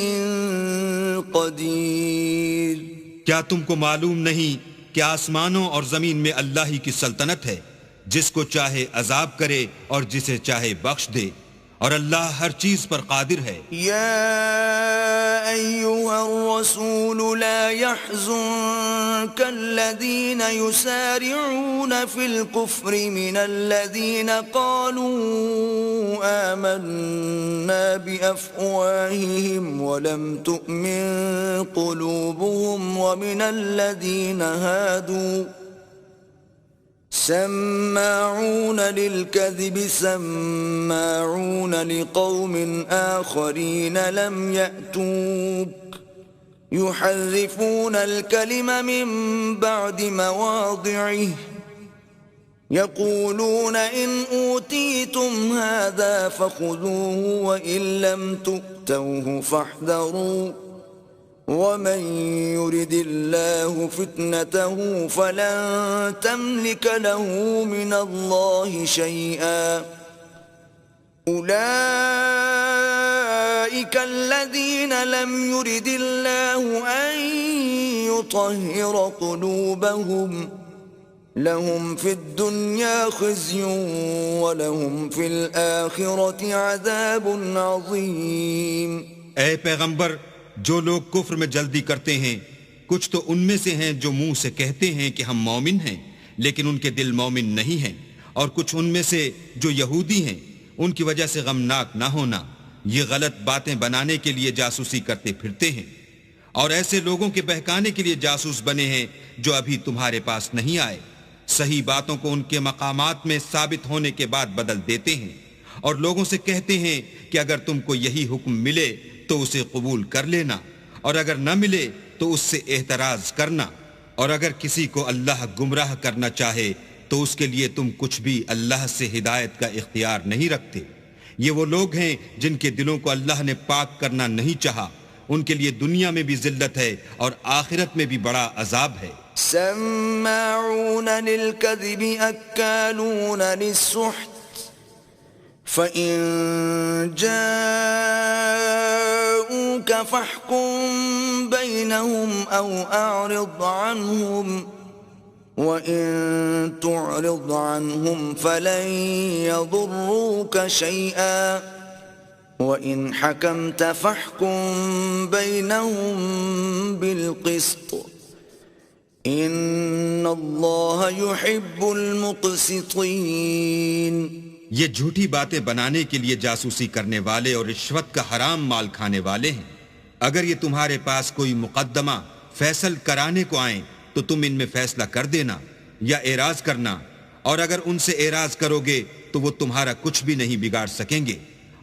قَدِيرٌ۔ کیا تم کو معلوم نہیں کہ آسمانوں اور زمین میں اللہ ہی کی سلطنت ہے، جس کو چاہے عذاب کرے اور جسے چاہے بخش دے، اور اللہ ہر چیز پر قادر ہے۔ يا أيها الرسول لا يحزنك الذين يسارعون في الكفر من الذين قالوا آمنا بأفواههم ولم تؤمن قلوبهم ومن الذين هادوا سماعون للكذب سماعون لقوم آخرين لم يأتوك يحرفون الكلم من بعد مواضعه يقولون إن أوتيتم هذا فخذوه وإن لم تؤتوه فاحذروا ومن يرد الله فتنته فلن تملك له من الله شيئا أولئك الذين لم يرد الله أن يطهر قلوبهم لهم في الدنيا خزي ولهم في الآخرة عذاب عظيم۔ اے پیغمبر، جو لوگ کفر میں جلدی کرتے ہیں کچھ تو ان میں سے ہیں جو منہ سے کہتے ہیں کہ ہم مومن ہیں لیکن ان کے دل مومن نہیں ہیں، اور کچھ ان میں سے جو یہودی ہیں ان کی وجہ سے غمناک نہ ہونا، یہ غلط باتیں بنانے کے لیے جاسوسی کرتے پھرتے ہیں، اور ایسے لوگوں کے بہکانے کے لیے جاسوس بنے ہیں جو ابھی تمہارے پاس نہیں آئے، صحیح باتوں کو ان کے مقامات میں ثابت ہونے کے بعد بدل دیتے ہیں، اور لوگوں سے کہتے ہیں کہ اگر تم کو یہی حکم ملے تو اسے قبول کر لینا، اور اگر نہ ملے تو اس سے اعتراض کرنا، اور اگر کسی کو اللہ گمراہ کرنا چاہے تو اس کے لیے تم کچھ بھی اللہ سے ہدایت کا اختیار نہیں رکھتے۔ یہ وہ لوگ ہیں جن کے دلوں کو اللہ نے پاک کرنا نہیں چاہا، ان کے لیے دنیا میں بھی ذلت ہے اور آخرت میں بھی بڑا عذاب ہے۔ سماعون للكذب أكالون للسحت فإن جاءوك فاحكم بينهم أو أعرض عنهم وإن تعرض عنهم فلن يضروك شيئا وإن حكمت فاحكم بينهم بالقسط إن الله يحب المقسطين۔ یہ جھوٹی باتیں بنانے کے لیے جاسوسی کرنے والے اور رشوت کا حرام مال کھانے والے ہیں۔ اگر یہ تمہارے پاس کوئی مقدمہ فیصل کرانے کو آئیں تو تم ان میں فیصلہ کر دینا یا اعراض کرنا، اور اگر ان سے اعراض کرو گے تو وہ تمہارا کچھ بھی نہیں بگاڑ سکیں گے،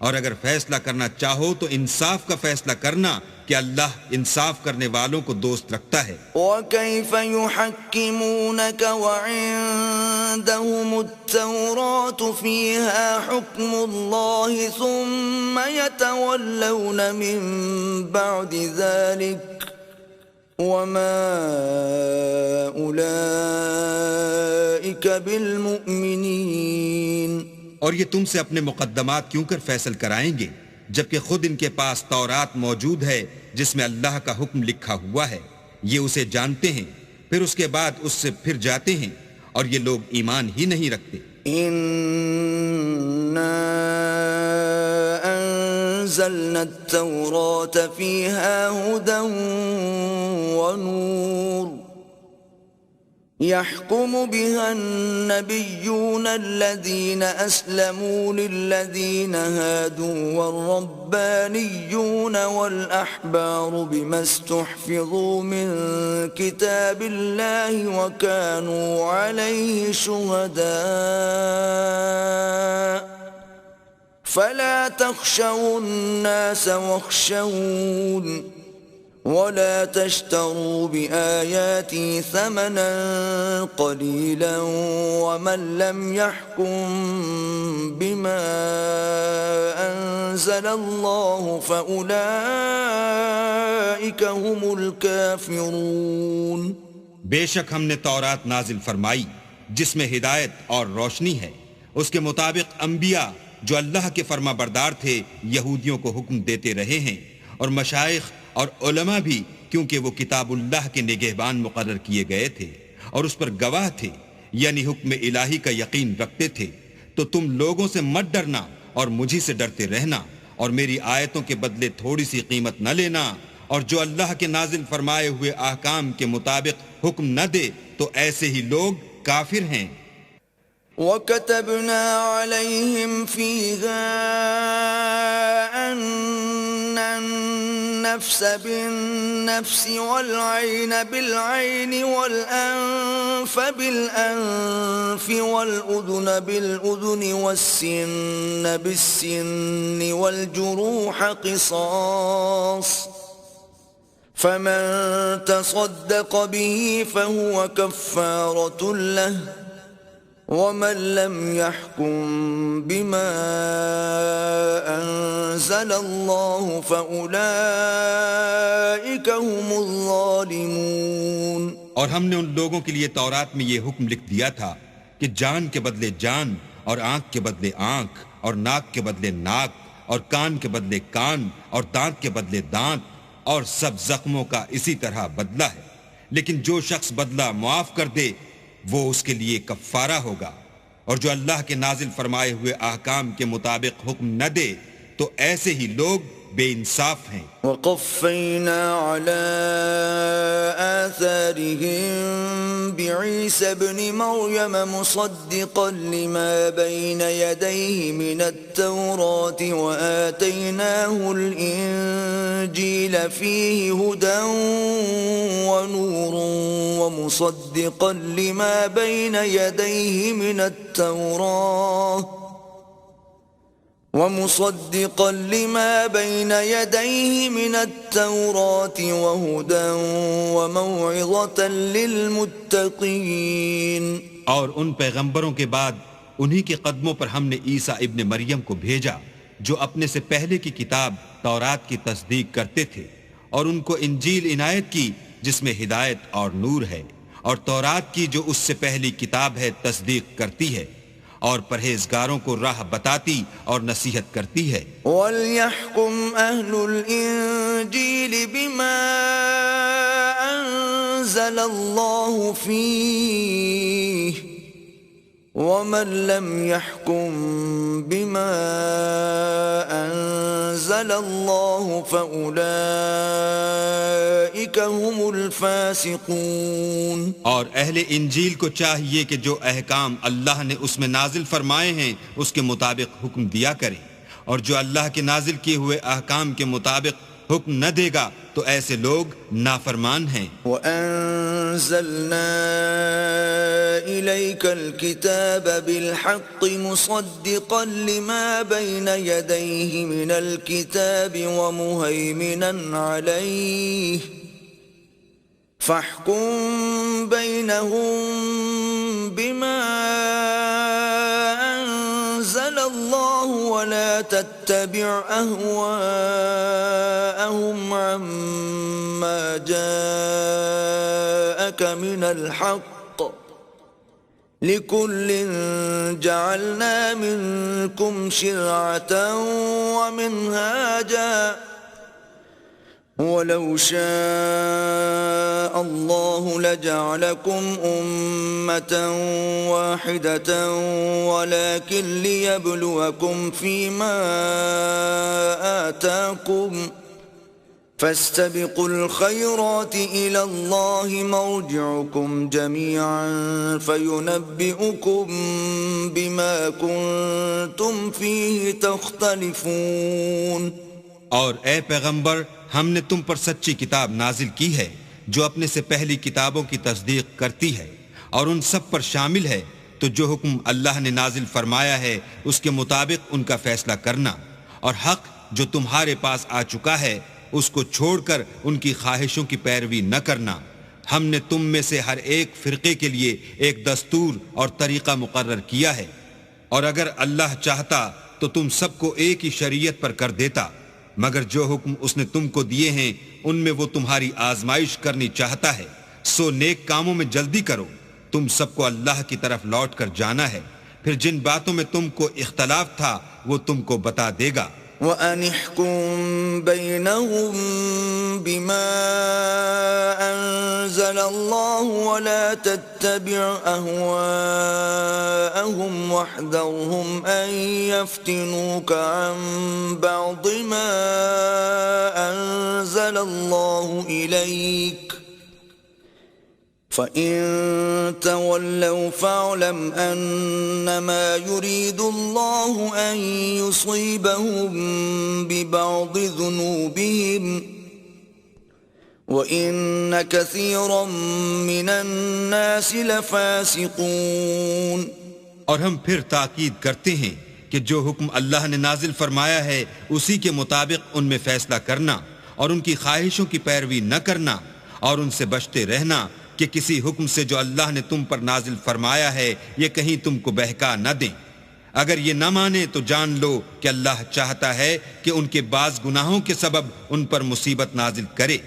اور اگر فیصلہ کرنا چاہو تو انصاف کا فیصلہ کرنا کہ اللہ انصاف کرنے والوں کو دوست رکھتا ہے۔ وَكَيْفَ يُحَكِّمُونَكَ وَعِندَهُمُ التَّوْرَاةُ فِيهَا حُكْمُ اللَّهِ ثُمَّ يَتَوَلَّوْنَ مِن بَعْدِ ذَلِكَ وَمَا أُولَئِكَ بِالْمُؤْمِنِينَ۔ اور یہ تم سے اپنے مقدمات کیوں کر فیصل کرائیں گے جبکہ خود ان کے پاس تورات موجود ہے جس میں اللہ کا حکم لکھا ہوا ہے، یہ اسے جانتے ہیں، پھر اس کے بعد اس سے پھر جاتے ہیں، اور یہ لوگ ایمان ہی نہیں رکھتے۔ إِنَّا أَنزَلْنَا التَّوْرَاةَ فِيهَا هُدًى وَنُورٌ يحكم بها النبيون الذين أسلموا للذين هادوا والربانيون والأحبار بما استحفظوا من كتاب الله وكانوا عليه شهداء فلا تخشوا الناس واخشون ولا تشتروا بآياتي ثمنا قليلا ومن لم يحكم بما أنزل الله فأولئك هم الكافرون۔ بے شک ہم نے تورات نازل فرمائی جس میں ہدایت اور روشنی ہے، اس کے مطابق انبیاء جو اللہ کے فرما بردار تھے یہودیوں کو حکم دیتے رہے ہیں، اور مشائخ اور علماء بھی کیونکہ وہ کتاب اللہ کے نگہبان مقرر کیے گئے تھے، اور اس پر گواہ تھے، یعنی حکم الہی کا یقین رکھتے تھے، تو تم لوگوں سے مت ڈرنا اور مجھی سے ڈرتے رہنا، اور میری آیتوں کے بدلے تھوڑی سی قیمت نہ لینا، اور جو اللہ کے نازل فرمائے ہوئے احکام کے مطابق حکم نہ دے تو ایسے ہی لوگ کافر ہیں۔ وَكَتَبْنَا عَلَيْهِمْ فِيهَا أَنَّ النَّفْسَ بِالنَّفْسِ وَالْعَيْنَ بِالْعَيْنِ وَالْأَنفَ بِالْأَنفِ وَالْأُذُنَ بِالْأُذُنِ وَالسِّنَّ بِالسِّنِّ وَالْجُرُوحَ قِصَاصٌ فَمَن تَصَدَّقَ بِهِ فَهُوَ كَفَّارَةٌ لَهُ وَمَن لَّمْ يَحْكُم بِمَا أَنزَلَ اللَّهُ فَأُولَٰئِكَ هُمُ الظَّالِمُونَ۔ اور ہم نے ان لوگوں کے لیے تورات میں یہ حکم لکھ دیا تھا کہ جان کے بدلے جان، اور آنکھ کے بدلے آنکھ، اور ناک کے بدلے ناک، اور کان کے بدلے کان، اور دانت کے بدلے دانت، اور سب زخموں کا اسی طرح بدلہ ہے، لیکن جو شخص بدلہ معاف کر دے وہ اس کے لیے کفارہ ہوگا، اور جو اللہ کے نازل فرمائے ہوئے احکام کے مطابق حکم نہ دے تو ایسے ہی لوگ بے انصاف ہیں۔ وَقَفَّيْنَا عَلَىٰ آثَارِهِم بِعِيسَى ابْنِ مَرْيَمَ مُصَدِّقًا لِمَا بَيْنَ يَدَيْهِ مِنَ التَّوْرَاةِ وَآتَيْنَاهُ الْإِنجِيلَ فِيهِ هُدًى وَنُورٌ وَمُصَدِّقًا لِمَا بَيْنَ يَدَيْهِ مِنَ التَّوْرَاةِ وَهُدًى وَمَوْعِظَةً لِّلْمُتَّقِينَ۔ اور ان پیغمبروں کے بعد انہی کے قدموں پر ہم نے عیسیٰ ابن مریم کو بھیجا جو اپنے سے پہلے کی کتاب تورات کی تصدیق کرتے تھے، اور ان کو انجیل عنایت کی جس میں ہدایت اور نور ہے، اور تورات کی جو اس سے پہلی کتاب ہے تصدیق کرتی ہے، اور پرہیزگاروں کو راہ بتاتی اور نصیحت کرتی ہے۔ وَلْيَحْكُمْ أَهْلُ الْإِنجِيلِ بِمَا أَنزَلَ اللَّهُ فِيهِ وَمَن لَّمْ يَحْكُم بِمَا أَنزَلَ اللَّهُ فَأُولَٰئِكَ هُمُ الْفَاسِقُونَ۔ اور اہل انجیل کو چاہیے کہ جو احکام اللہ نے اس میں نازل فرمائے ہیں اس کے مطابق حکم دیا کریں، اور جو اللہ کے نازل کیے ہوئے احکام کے مطابق حکم نہ دے گا تو ایسے لوگ نافرمان ہیں۔ وَأَنزَلْنَا إِلَيْكَ الْكِتَابَ بِالْحَقِّ مُصَدِّقًا لِمَا بَيْنَ يَدَيْهِ مِنَ الْكِتَابِ وَمُهَيْمِنًا عَلَيْهِ فَاحْكُم بَيْنَهُم بِمَا أَنزَلَ اللَّهُ وَلَا تَتَّبِعْ أَهْوَاءَهُمْ عَمَّا جَاءَكَ مِنَ الْحَقِّ لِكُلٍّ جَعَلْنَا مِنكُمْ شِرْعَةً وَمِنْهَاجًا وَلَوْ شَاءَ اللَّهُ لَجَعَلَكُمْ أُمَّةً وَاحِدَةً وَلَكِنْ لِيَبْلُوَكُمْ فِيمَا آتَاكُمْ فَاسْتَبِقُوا الْخَيْرَاتِ إِلَى اللَّهِ مَرْجِعُكُمْ جَمِيعًا فَيُنَبِّئُكُم بِمَا كُنتُمْ فِيهِ تَخْتَلِفُونَ۔ اور اے پیغمبر، ہم نے تم پر سچی کتاب نازل کی ہے جو اپنے سے پہلی کتابوں کی تصدیق کرتی ہے، اور ان سب پر شامل ہے، تو جو حکم اللہ نے نازل فرمایا ہے اس کے مطابق ان کا فیصلہ کرنا، اور حق جو تمہارے پاس آ چکا ہے اس کو چھوڑ کر ان کی خواہشوں کی پیروی نہ کرنا۔ ہم نے تم میں سے ہر ایک فرقے کے لیے ایک دستور اور طریقہ مقرر کیا ہے، اور اگر اللہ چاہتا تو تم سب کو ایک ہی شریعت پر کر دیتا، مگر جو حکم اس نے تم کو دیے ہیں ان میں وہ تمہاری آزمائش کرنی چاہتا ہے، سو نیک کاموں میں جلدی کرو، تم سب کو اللہ کی طرف لوٹ کر جانا ہے، پھر جن باتوں میں تم کو اختلاف تھا وہ تم کو بتا دے گا، وَأَنِ احْكُم بَيْنَهُم بِمَا أَنزَلَ اللَّهُ وَلَا تَتَّبِعْ أَهْوَاءَهُمْ وَاحْذَرْهُمْ أَن يَفْتِنُوكَ عَن بَعْضِ مَا أَنزَلَ اللَّهُ إِلَيْكَ فَإِن تَوَلَّوْا فَاعْلَمْ أَنَّمَا يُرِيدُ اللَّهُ أَن يُصِيبَهُم بِبَعْضِ ذُنُوبِهِمْ وَإِنَّ كَثِيرًا مِّنَ النَّاسِ لَفَاسِقُونَ۔ اور ہم پھر تاکید کرتے ہیں کہ جو حکم اللہ نے نازل فرمایا ہے اسی کے مطابق ان میں فیصلہ کرنا اور ان کی خواہشوں کی پیروی نہ کرنا اور ان سے بچتے رہنا کہ کسی حکم سے جو اللہ نے تم پر نازل فرمایا ہے یہ کہیں تم کو بہکا نہ دیں۔ اگر یہ نہ مانے تو جان لو کہ اللہ چاہتا ہے کہ ان کے بعض گناہوں کے سبب ان پر مصیبت نازل کرے،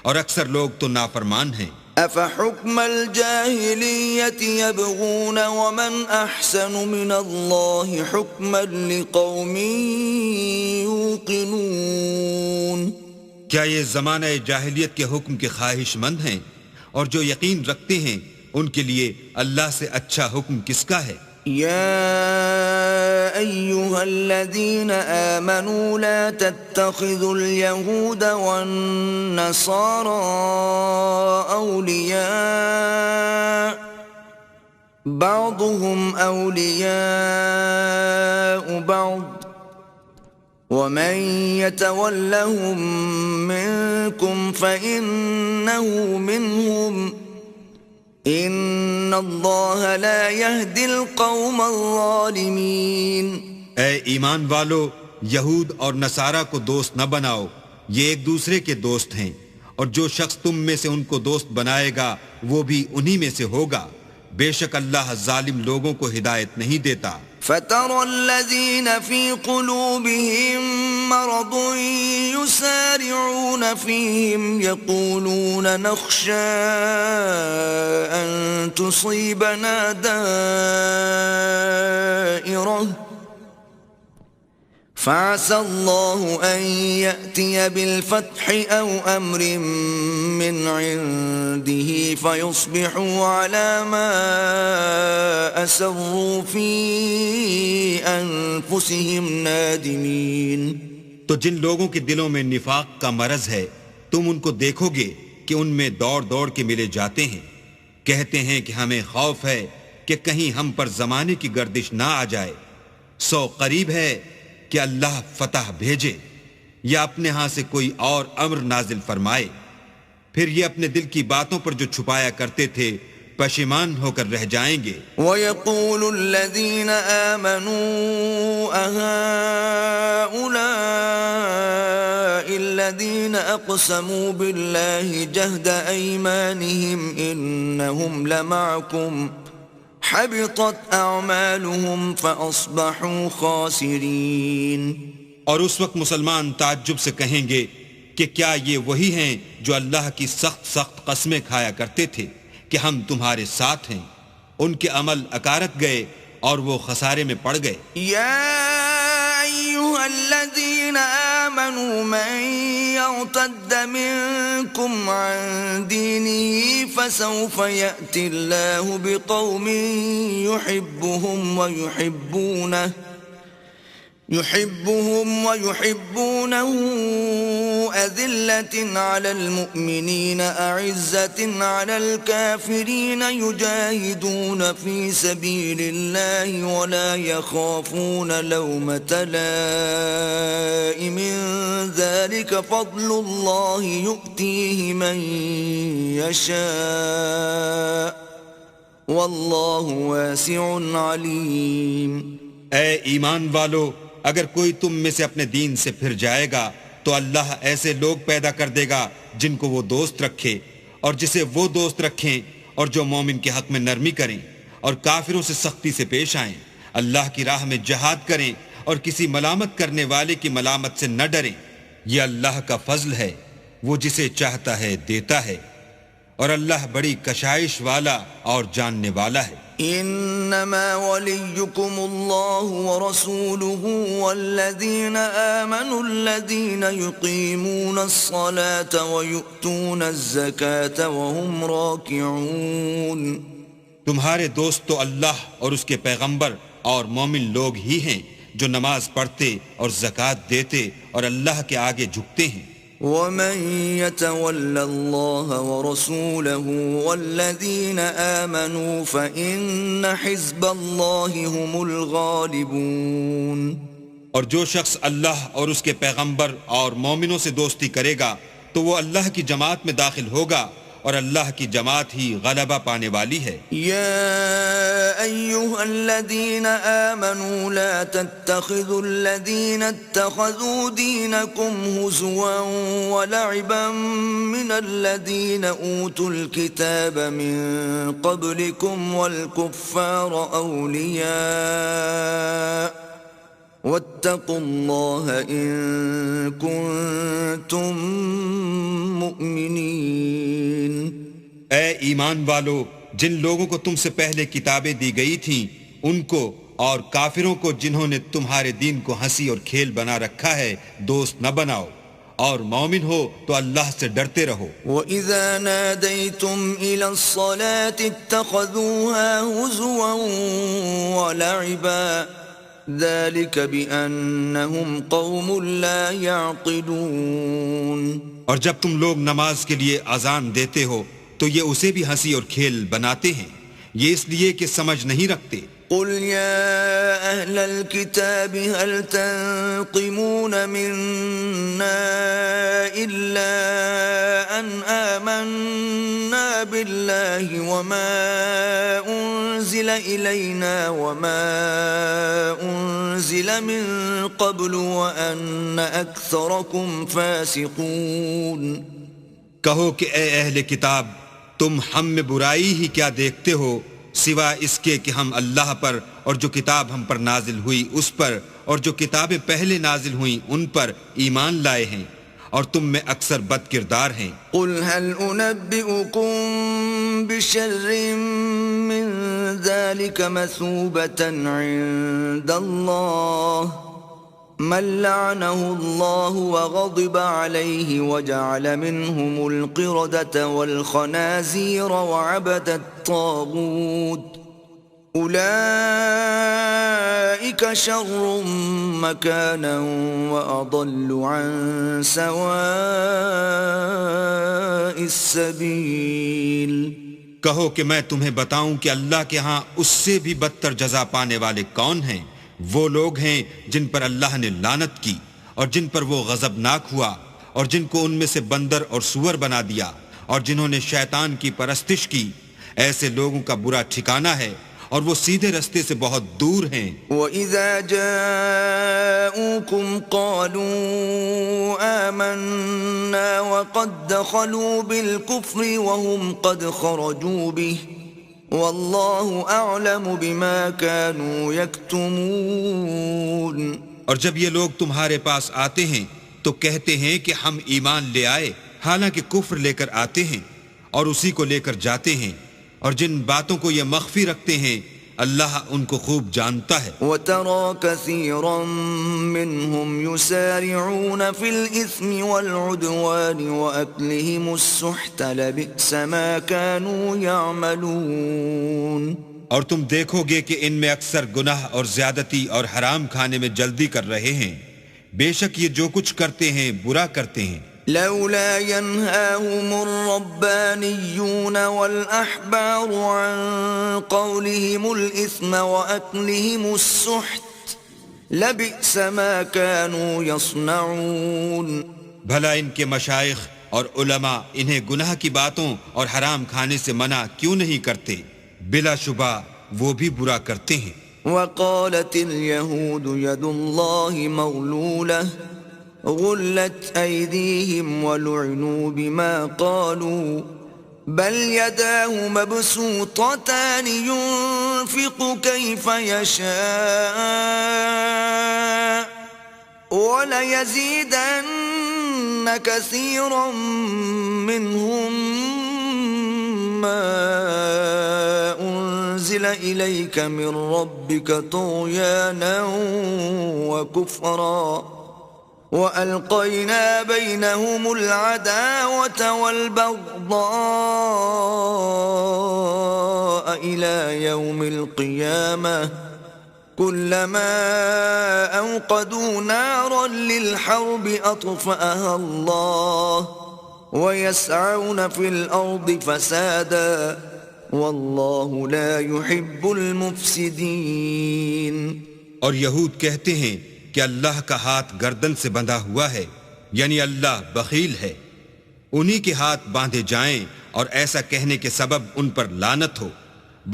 اور اکثر لوگ تو نافرمان ہیں۔ أَفَحُكْمَ الْجَاهِلِيَّةِ يَبْغُونَ وَمَنْ أَحْسَنُ مِنَ اللَّهِ حُكْمًا لِقَوْمٍ يُوقِنُونَ۔ کیا یہ زمانہ جاہلیت کے حکم کے خواہش مند ہیں؟ اور جو یقین رکھتے ہیں ان کے لیے اللہ سے اچھا حکم کس کا ہے؟ يا أيها الذين آمنوا لا تتخذوا اليهود والنصارى أولياء بعضهم أولياء بعض ومن يتولهم منكم فإنه منهم ان اللہ لا يهدي القوم الظالمین۔ اے ایمان والو، یہود اور نصارہ کو دوست نہ بناؤ، یہ ایک دوسرے کے دوست ہیں، اور جو شخص تم میں سے ان کو دوست بنائے گا وہ بھی انہی میں سے ہوگا، بے شک اللہ ظالم لوگوں کو ہدایت نہیں دیتا۔ فَتَرَى الَّذِينَ فِي قُلُوبِهِم مَّرَضٌ يُسَارِعُونَ فِيهِمْ يَقُولُونَ نَخْشَىٰ أَن تُصِيبَنَا دَائِرَةٌ فَعَسَى اللَّهُ أَن يَأْتِيَ بِالْفَتْحِ أَوْ أَمْرٍ مِّنْ عِندِهِ فَيُصْبِحُوا عَلَى مَا أَسَرُّوا فِي أَنفُسِهِمْ نَادِمِينَ۔ تو جن لوگوں کے دلوں میں نفاق کا مرض ہے تم ان کو دیکھو گے کہ ان میں دوڑ دوڑ کے ملے جاتے ہیں، کہتے ہیں کہ ہمیں خوف ہے کہ کہیں ہم پر زمانے کی گردش نہ آ جائے، سو قریب ہے کہ اللہ فتح بھیجے یا اپنے ہاں سے کوئی اور امر نازل فرمائے، پھر یہ اپنے دل کی باتوں پر جو چھپایا کرتے تھے پشیمان ہو کر رہ جائیں گے۔ وَيَقُولُ الَّذِينَ آمَنُوا أَهَٰؤُلَاءِ الَّذِينَ أَقْسَمُوا بِاللَّهِ جَهْدَ أَيْمَانِهِمْ إِنَّهُمْ لَمَعَكُمْ حَبِطَتْ أَعْمَالُهُمْ فَأَصْبَحُوا خَاسِرِينَ۔ اور اس وقت مسلمان تعجب سے کہیں گے کہ کیا یہ وہی ہیں جو اللہ کی سخت سخت قسمیں کھایا کرتے تھے کہ ہم تمہارے ساتھ ہیں، ان کے عمل اکارت گئے اور وہ خسارے میں پڑ گئے۔ یا ایھا الذین آمنوا من یرتد منکم عن دینہ فسوف یأتی اللہ بقوم یحبهم ويحبونه أذلة على المؤمنين أعزة على الكافرين يجاهدون في سبيل الله ولا يخافون لومة لائم ذلك فضل الله يؤتيه من يشاء والله واسع عليم۔ اے ایمان والو، اگر کوئی تم میں سے اپنے دین سے پھر جائے گا تو اللہ ایسے لوگ پیدا کر دے گا جن کو وہ دوست رکھے اور جسے وہ دوست رکھیں، اور جو مومن کے حق میں نرمی کریں اور کافروں سے سختی سے پیش آئیں، اللہ کی راہ میں جہاد کریں اور کسی ملامت کرنے والے کی ملامت سے نہ ڈریں۔ یہ اللہ کا فضل ہے، وہ جسے چاہتا ہے دیتا ہے، اور اللہ بڑی کشائش والا اور جاننے والا ہے۔ انما وليكم الله ورسوله والذين آمنوا الذين يقيمون الصلاة ويؤتون الزكاة وهم راكعون. تمہارے دوست تو اللہ اور اس کے پیغمبر اور مومن لوگ ہی ہیں جو نماز پڑھتے اور زکوٰۃ دیتے اور اللہ کے آگے جھکتے ہیں. ومن يتول الله ورسوله والذين آمنوا فإن حزب الله هم الغالبون. اور جو شخص اللہ اور اس کے پیغمبر اور مومنوں سے دوستی کرے گا تو وہ اللہ کی جماعت میں داخل ہوگا اور اللہ کی جماعت ہی غلبہ پانے والی ہے. یا ایھا الذین آمنوا لا تتخذوا الذین اتخذوا دینکم ہزوا ولعبا من الذین اوتوا الکتاب من قبلکم والکفار اولیاء واتقوا اللہ ان کنتم مؤمنین. اے ایمان والو، جن لوگوں کو تم سے پہلے کتابیں دی گئی تھیں ان کو اور کافروں کو جنہوں نے تمہارے دین کو ہنسی اور کھیل بنا رکھا ہے دوست نہ بناؤ، اور مومن ہو تو اللہ سے ڈرتے رہو. وَإِذَا نَادَيْتُمْ إِلَى الصَّلَاةِ اتَّخَذُوهَا هُزُوًا وَلَعِبًا ذَلِكَ بِأَنَّهُمْ قَوْمٌ لَا يَعْقِلُونَ. اور جب تم لوگ نماز کے لیے اذان دیتے ہو تو یہ اسے بھی ہنسی اور کھیل بناتے ہیں، یہ اس لیے کہ سمجھ نہیں رکھتے. قل يا أهل الكتاب هل تنقمون منا إلا أن آمنا بالله وما أنزل إلينا وما أنزل من قبل وأن أكثركم فاسقون. کہو کہ اے اہل کتاب، تم ہم میں برائی ہی کیا دیکھتے ہو سوا اس کے کہ ہم اللہ پر اور جو کتاب ہم پر نازل ہوئی اس پر اور جو کتابیں پہلے نازل ہوئیں ان پر ایمان لائے ہیں، اور تم میں اکثر بد کردار ہیں. قل هل أنبئكم بشر من ذلك مثوبة عند الله من لعنه الله وغضب عليه وجعل منهم القردة والخنازير وعبد الطاغوت أولئك شر مكانا وأضل عن سواء السبيل. کہو کہ میں تمہیں بتاؤں کہ اللہ کے ہاں اس سے بھی بدتر جزا پانے والے کون ہیں. وہ لوگ ہیں جن پر اللہ نے لعنت کی اور جن پر وہ غضبناک ہوا اور جن کو ان میں سے بندر اور سور بنا دیا اور جنہوں نے شیطان کی پرستش کی. ایسے لوگوں کا برا ٹھکانہ ہے اور وہ سیدھے رستے سے بہت دور ہیں. وَإِذَا جَاءُوكُمْ قَالُوا آمَنَّا وَقَدْ دَخَلُوا بِالْكُفْرِ وَهُمْ قَدْ خَرَجُوا بِهِ واللہ اعلم بما كانوا یکتمون. اور جب یہ لوگ تمہارے پاس آتے ہیں تو کہتے ہیں کہ ہم ایمان لے آئے، حالانکہ کفر لے کر آتے ہیں اور اسی کو لے کر جاتے ہیں، اور جن باتوں کو یہ مخفی رکھتے ہیں اللہ ان کو خوب جانتا ہے. وَتَرَى كَثِيرًا مِّنْهُمْ يُسَارِعُونَ فِي الْإِثْمِ وَالْعُدْوَانِ وَأَكْلِهِمُ السُّحْتَ لَبِئْسَ مَا كَانُوا يَعْمَلُونَ. اور تم دیکھو گے کہ ان میں اکثر گناہ اور زیادتی اور حرام کھانے میں جلدی کر رہے ہیں، بے شک یہ جو کچھ کرتے ہیں برا کرتے ہیں. لولا ينهاهم الربانيون والأحبار عن قولهم الإثم وأكلهم السحت لبئس ما كانوا يصنعون. بھلا ان کے مشائخ اور علماء انہیں گناہ کی باتوں اور حرام کھانے سے منع کیوں نہیں کرتے؟ بلا شبہ وہ بھی برا کرتے ہیں. وقالت اليهود يد الله مغلولة غلت أيديهم ولعنوا بما قالوا بل يداه مبسوطتان ينفق كيف يشاء وليزيدن كثيرا منهم ما أنزل إليك من ربك طغيانا وكفرا وألقينا بينهم العداوة والبغضاء إلى يوم القيامة كلما أوقدوا نارا للحرب أطفأها الله ويسعون في الأرض فسادا والله لا يحب المفسدين. اور یہود کہتے ہیں کہ اللہ کا ہاتھ گردن سے بندھا ہوا ہے، یعنی اللہ بخیل ہے. انہی کے ہاتھ باندھے جائیں اور ایسا کہنے کے سبب ان پر لعنت ہو،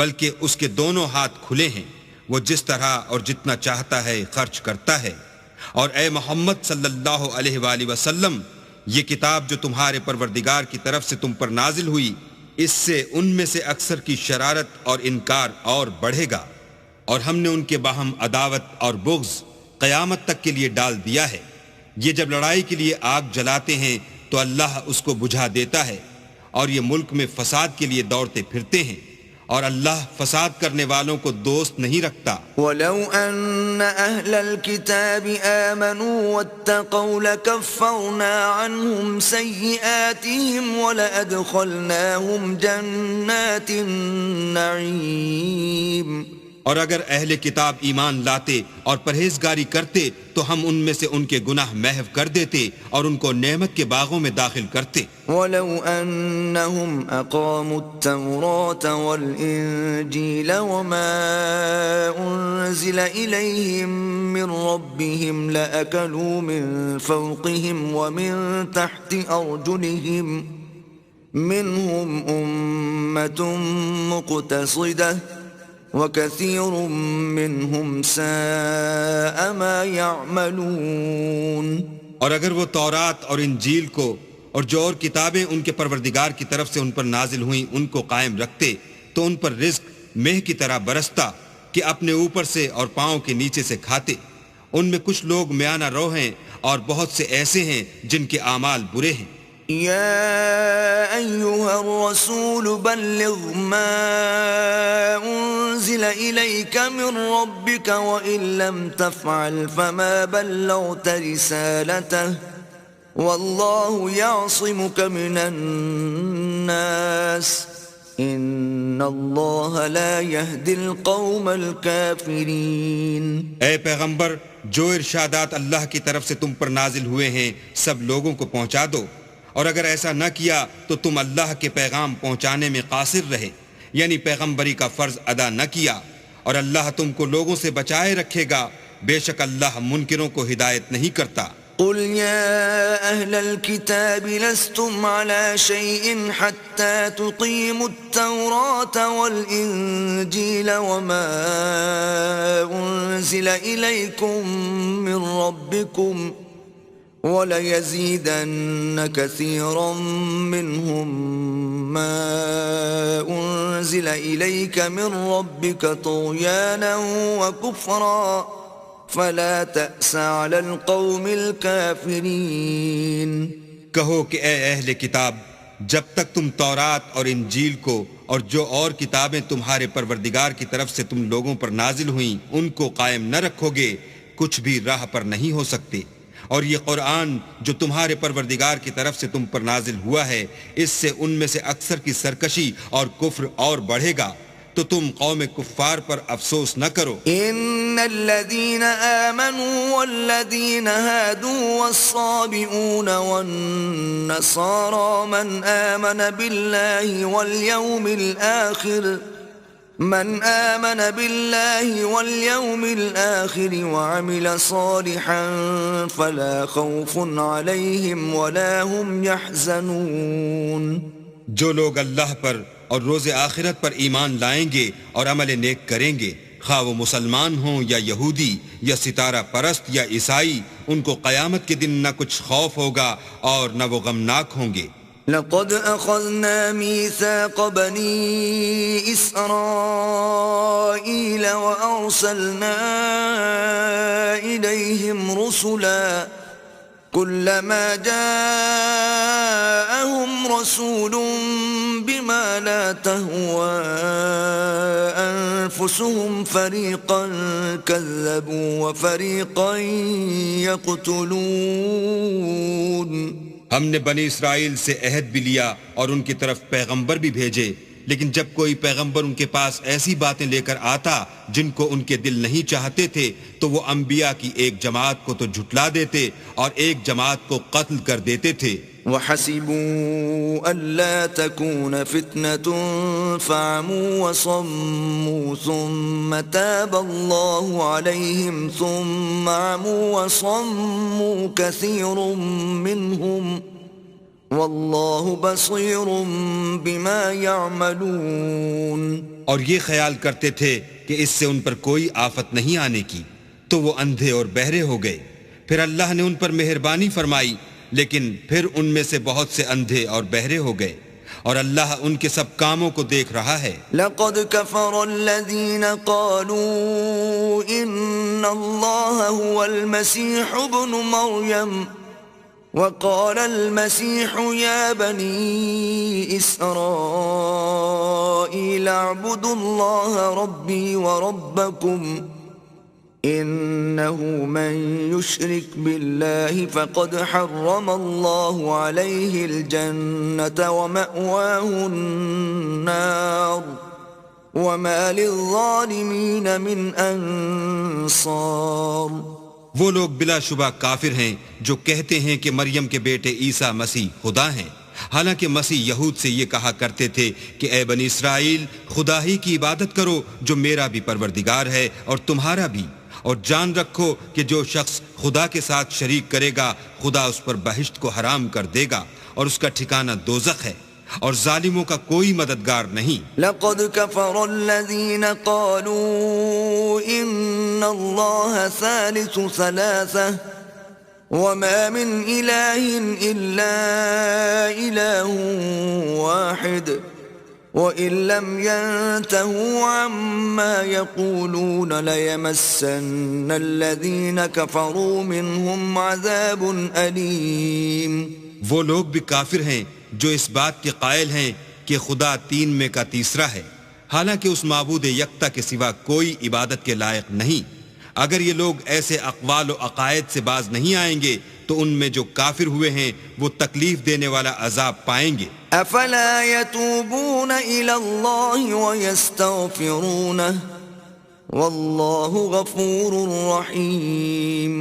بلکہ اس کے دونوں ہاتھ کھلے ہیں، وہ جس طرح اور جتنا چاہتا ہے خرچ کرتا ہے. اور اے محمد صلی اللہ علیہ وآلہ وسلم، یہ کتاب جو تمہارے پروردگار کی طرف سے تم پر نازل ہوئی، اس سے ان میں سے اکثر کی شرارت اور انکار اور بڑھے گا، اور ہم نے ان کے باہم عداوت اور بغض قیامت تک کے لیے ڈال دیا ہے. یہ جب لڑائی کے لیے آگ جلاتے ہیں تو اللہ اس کو بجھا دیتا ہے، اور یہ ملک میں فساد کے لیے دوڑتے پھرتے ہیں، اور اللہ فساد کرنے والوں کو دوست نہیں رکھتا. وَلَوْ أَنَّ أَهْلَ الْكِتَابِ آمَنُوا وَاتَّقَوْا لَكَفَّرْنَا عَنْهُمْ سَيِّئَاتِهِمْ وَلَأَدْخَلْنَاهُمْ جَنَّاتِ النَّعِيمِ. اور اگر اہل کتاب ایمان لاتے اور پرہیزگاری کرتے تو ہم ان میں سے ان کے گناہ محو کر دیتے اور ان کو نعمت کے باغوں میں داخل کرتے. وَلَوْ أَنَّهُمْ أَقَامُوا التَّوْرَاةَ وَالْإِنْجِيلَ وَمَا أُنْزِلَ إِلَيْهِمْ مِنْ رَبِّهِمْ لَأَكَلُوا مِنْ فَوْقِهِمْ وَمِنْ تَحْتِ أَرْجُلِهِمْ مِنْهُمْ أُمَّةٌ مُقْتَصِدَةٌ وَكَثِيرٌ مِّنْهُمْ سَاءَ مَا يَعْمَلُونَ. اور اگر وہ تورات اور انجیل کو اور جو اور کتابیں ان کے پروردگار کی طرف سے ان پر نازل ہوئیں ان کو قائم رکھتے تو ان پر رزق مہ کی طرح برستا کہ اپنے اوپر سے اور پاؤں کے نیچے سے کھاتے. ان میں کچھ لوگ میانہ رو ہیں اور بہت سے ایسے ہیں جن کے اعمال برے ہیں. يا أيها الرسول بلغ ما أنزل إليك من ربك وإن لم تفعل فما بلغت رسالته والله يعصمك من الناس إن الله لا يهدي القوم الكافرين. اے پیغمبر، جو ارشادات اللہ کی طرف سے تم پر نازل ہوئے ہیں سب لوگوں کو پہنچا دو، اور اگر ایسا نہ کیا تو تم اللہ کے پیغام پہنچانے میں قاصر رہے، یعنی پیغمبری کا فرض ادا نہ کیا، اور اللہ تم کو لوگوں سے بچائے رکھے گا، بے شک اللہ منکروں کو ہدایت نہیں کرتا. قل يا أهل الكتاب لستم على شيء حتى تقيموا التوراة والإنجيل وما أنزل إليكم من ربكم وَلَيَزِيدَنَّ كَثِيرًا مِّنْهُمْ مَا أُنزِلَ إِلَيْكَ مِنْ رَبِّكَ طُغْيَانًا وَكُفْرًا فَلَا تَأْسَ عَلَى الْقَوْمِ الْكَافِرِينَ. کہو کہ اے اہل کتاب، جب تک تم تورات اور انجیل کو اور جو اور کتابیں تمہارے پروردگار کی طرف سے تم لوگوں پر نازل ہوئیں ان کو قائم نہ رکھو گے، کچھ بھی راہ پر نہیں ہو سکتے. اور یہ قرآن جو تمہارے پروردگار کی طرف سے تم پر نازل ہوا ہے، اس سے ان میں سے اکثر کی سرکشی اور کفر اور بڑھے گا، تو تم قوم کفار پر افسوس نہ کرو. ان الذين آمنوا والذين هادوا والصابئون والنصارى من آمن بالله واليوم الآخر وعمل صالحا فلا خوف عليهم ولا هم يحزنون. جو لوگ اللہ پر اور روز آخرت پر ایمان لائیں گے اور عمل نیک کریں گے، خواہ وہ مسلمان ہوں یا یہودی یا ستارہ پرست یا عیسائی، ان کو قیامت کے دن نہ کچھ خوف ہوگا اور نہ وہ غمناک ہوں گے. لقد أخذنا ميثاق بني إسرائيل وأرسلنا إليهم رسلا كلما جاءهم رسول بما لا تهوى أنفسهم فريقا كذبوا وفريقا يقتلون. ہم نے بنی اسرائیل سے عہد بھی لیا اور ان کی طرف پیغمبر بھی بھیجے، لیکن جب کوئی پیغمبر ان کے پاس ایسی باتیں لے کر آتا جن کو ان کے دل نہیں چاہتے تھے تو وہ انبیاء کی ایک جماعت کو تو جھٹلا دیتے اور ایک جماعت کو قتل کر دیتے تھے. وحسبوا ألا تكون فتنة فعموا وصموا ثم تاب الله عليهم ثم عموا وصموا كثير منهم والله بصير بما يعملون. اور یہ خیال کرتے تھے کہ اس سے ان پر کوئی آفت نہیں آنے کی تو وہ اندھے اور بہرے ہو گئے. پھر اللہ نے ان پر مہربانی فرمائی لیکن پھر ان میں سے بہت سے اندھے اور بہرے ہو گئے اور اللہ ان کے سب کاموں کو دیکھ رہا ہے. لقد كفر الذين قالوا إن الله هو المسيح ابن مريم وقال المسيح يا بني إسرائيل اعبدوا الله ربي وربكم إنه من يشرك بالله فقد حرم الله عليه الجنة ومأواه النار وما للظالمين من أنصار. وہ لوگ بلا شبہ کافر ہیں جو کہتے ہیں کہ مریم کے بیٹے عیسیٰ مسیح خدا ہیں، حالانکہ مسیح یہود سے یہ کہا کرتے تھے کہ اے بنی اسرائیل خدا ہی کی عبادت کرو جو میرا بھی پروردگار ہے اور تمہارا بھی، اور جان رکھو کہ جو شخص خدا کے ساتھ شریک کرے گا خدا اس پر بہشت کو حرام کر دے گا اور اس کا ٹھکانہ دوزخ ہے اور ظالموں کا کوئی مددگار نہیں. لقد كفر الذين قالوا إن الله ثالث ثلاثة وما من إله إلا إله واحد وَإِن لَّمْ يَنْتَهُوا عَمَّا يَقُولُونَ لَيَمَسَّنَّ الَّذِينَ كَفَرُوا مِنْهُمْ عَذَابٌ أَلِيمٌ. وہ لوگ بھی کافر ہیں جو اس بات کے قائل ہیں کہ خدا تین میں کا تیسرا ہے، حالانکہ اس معبود یکتا کے سوا کوئی عبادت کے لائق نہیں. اگر یہ لوگ ایسے اقوال و عقائد سے باز نہیں آئیں گے تو ان میں جو کافر ہوئے ہیں وہ تکلیف دینے والا عذاب پائیں گے. افلا يتوبون الى الله ويستغفرونه والله غفور رحيم.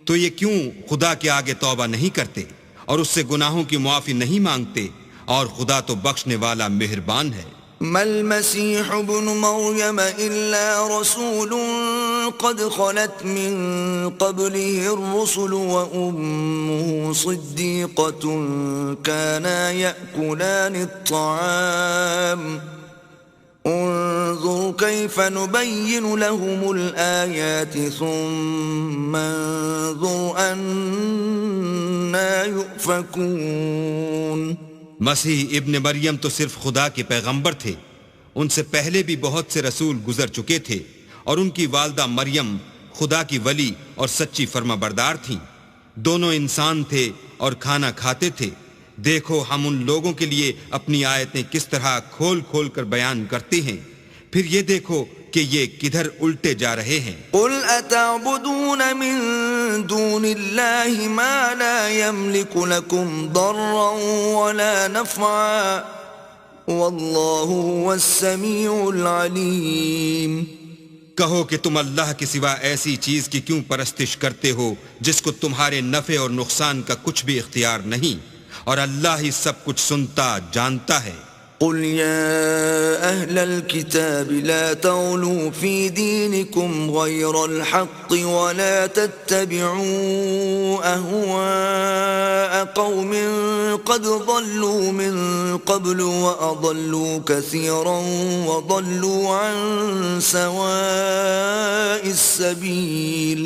تو یہ کیوں خدا کے آگے توبہ نہیں کرتے اور اس سے گناہوں کی معافی نہیں مانگتے، اور خدا تو بخشنے والا مہربان ہے. ما المسيح ابن مريم إلا رسول قد خلت من قبله الرسل وأمه صديقة كانا يأكلان الطعام انظر كيف نبين لهم الآيات ثم انظر أنا يؤفكون. مسیح ابن مریم تو صرف خدا کے پیغمبر تھے، ان سے پہلے بھی بہت سے رسول گزر چکے تھے، اور ان کی والدہ مریم خدا کی ولی اور سچی فرما بردار تھیں. دونوں انسان تھے اور کھانا کھاتے تھے. دیکھو ہم ان لوگوں کے لیے اپنی آیتیں کس طرح کھول کھول کر بیان کرتے ہیں، پھر یہ دیکھو کہ یہ کدھر الٹے جا رہے ہیں. قل اتعبدون من دون اللہ ما لا يملك لكم ضرا ولا نفعا واللہ هو السمیع العلیم. کہو کہ تم اللہ کے سوا ایسی چیز کی کیوں پرستش کرتے ہو جس کو تمہارے نفع اور نقصان کا کچھ بھی اختیار نہیں، اور اللہ ہی سب کچھ سنتا جانتا ہے. قل يا أهل الكتاب لا تغلوا في دينكم غير الحق ولا تتبعوا أهواء قوم قد ضلوا من قبل وأضلوا كثيرا وضلوا عن سواء السبيل.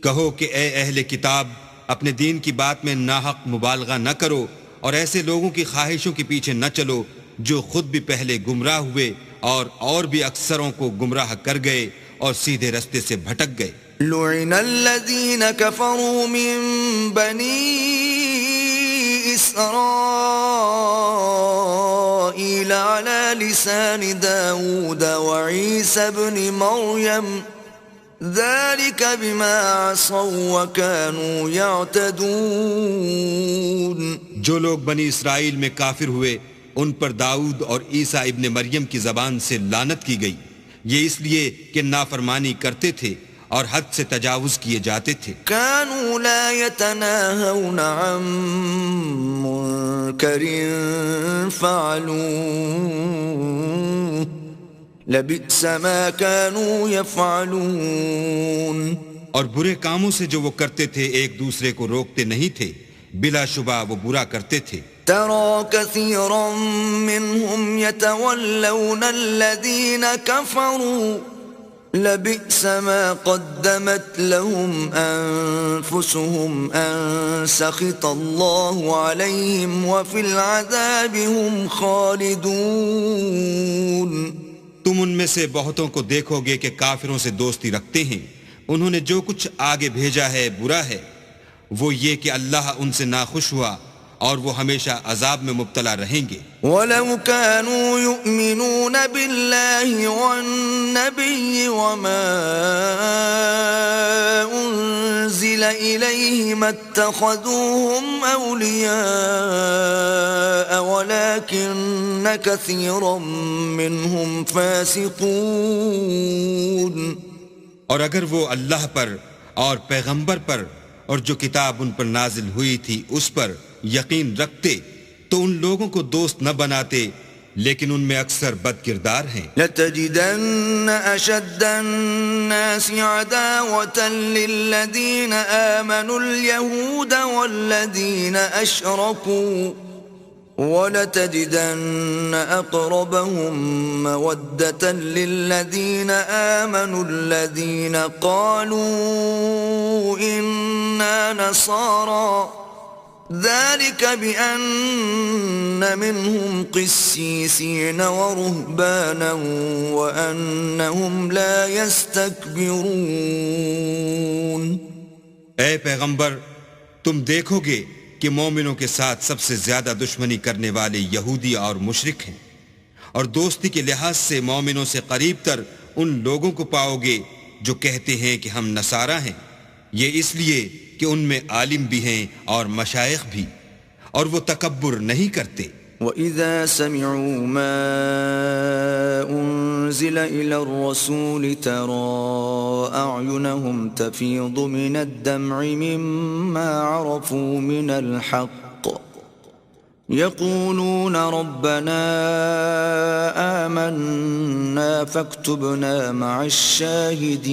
کہو کہ اے اہل کتاب اپنے دین کی بات میں ناحق مبالغہ نہ کرو اور ایسے لوگوں کی خواہشوں کے پیچھے نہ چلو جو خود بھی پہلے گمراہ ہوئے اور بھی اکثروں کو گمراہ کر گئے اور سیدھے رستے سے بھٹک گئے. لعن الذين كفروا من بني إسرائيل إسرائيل على لسان داود وعيسى ابن مريم ذلك بما عصوا وكانوا يعتدون. جو لوگ بنی اسرائیل میں کافر ہوئے ان پر داؤد اور عیسیٰ ابن مریم کی زبان سے لعنت کی گئی، یہ اس لیے کہ نافرمانی کرتے تھے اور حد سے تجاوز کیے جاتے تھے. كانوا لا يتناهون عن منكر فعلوه لبئس ما كانوا يفعلون. اور برے کاموں سے جو وہ کرتے تھے ایک دوسرے کو روکتے نہیں تھے، بلا شبہ وہ برا کرتے تھے. ترى كثيرا منهم يتولون الذين كفروا لبئس ما قدمت لهم أنفسهم أن سخط الله عليهم وفي العذاب هم خالدون. تم ان میں سے بہتوں کو دیکھو گے کہ کافروں سے دوستی رکھتے ہیں، انہوں نے جو کچھ آگے بھیجا ہے برا ہے، وہ یہ کہ اللہ ان سے ناخوش ہوا اور وہ ہمیشہ عذاب میں مبتلا رہیں گے. وَلَوْ كَانُوا يُؤْمِنُونَ بِاللَّهِ وَالنَّبِيِّ وَمَا أُنزِلَ إِلَيْهِ مَا اتَّخَذُوهُمْ أَوْلِيَاءَ وَلَكِنَّ كَثِيرًا مِّنْهُمْ فَاسِقُونَ. اور اگر وہ اللہ پر اور پیغمبر پر اور جو کتاب ان پر نازل ہوئی تھی اس پر یقین رکھتے تو ان لوگوں کو دوست نہ بناتے، لیکن ان میں اکثر بد کردار ہیں. لَتَجِدَنَّ أَشَدَّ النَّاسِ عَدَاوَةً لِّلَّذِينَ آمَنُوا الْيَهُودَ وَالَّذِينَ أَشْرَكُوا وَلَتَجِدَنَّ أَقْرَبَهُم مَّوَدَّةً لِّلَّذِينَ آمَنُوا الَّذِينَ قَالُوا إِنَّا نَصَارَىٰ ذلك بأن منهم قسيسين ورهبانا وأنهم لا يستكبرون. اے پیغمبر، تم دیکھو گے کہ مومنوں کے ساتھ سب سے زیادہ دشمنی کرنے والے یہودی اور مشرک ہیں، اور دوستی کے لحاظ سے مومنوں سے قریب تر ان لوگوں کو پاؤ گے جو کہتے ہیں کہ ہم نصارہ ہیں، یہ اس لیے کہ ان میں عالم بھی ہیں اور مشائخ بھی، اور وہ تکبر نہیں کرتے. وَإِذَا سَمِعُوا مَا أُنزِلَ إِلَى الرَّسُولِ تَرَىٰ أَعْيُنَهُمْ تَفِيضُ مِنَ الدَّمْعِ مِمَّا عَرَفُوا مِنَ الْحَقِّ يَقُولُونَ رَبَّنَا آمَنَّا فَاكْتُبْنَا مَعَ الشَّاهِدِينَ.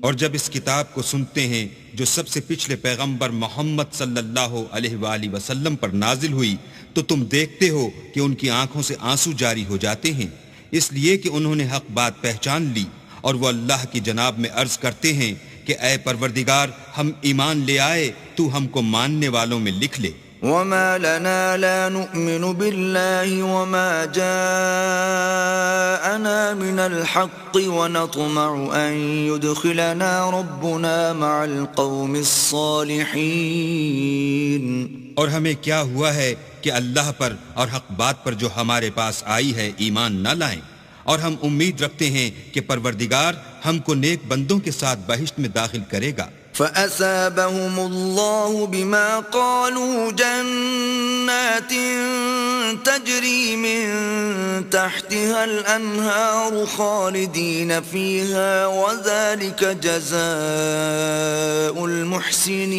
اور جب اس کتاب کو سنتے ہیں جو سب سے پچھلے پیغمبر محمد صلی اللہ علیہ وآلہ وسلم پر نازل ہوئی تو تم دیکھتے ہو کہ ان کی آنکھوں سے آنسو جاری ہو جاتے ہیں، اس لیے کہ انہوں نے حق بات پہچان لی، اور وہ اللہ کی جناب میں عرض کرتے ہیں کہ اے پروردگار، ہم ایمان لے آئے، تو ہم کو ماننے والوں میں لکھ لے. وما لنا لا نؤمن بالله وما جاءنا من الحق ونطمع أن يدخلنا ربنا مع القوم الصالحين. اور ہمیں کیا ہوا ہے کہ اللہ پر اور حق بات پر جو ہمارے پاس آئی ہے ایمان نہ لائیں، اور ہم امید رکھتے ہیں کہ پروردگار ہم کو نیک بندوں کے ساتھ بہشت میں داخل کرے گا. فَأَثَابَهُمُ اللَّهُ بِمَا قَالُوا جَنَّاتٍ تَجْرِي مِن تَحْتِهَا الْأَنْهَارُ خَالِدِينَ فِيهَا وَذَلِكَ جَزَاءُ الْمُحْسِنِينَ.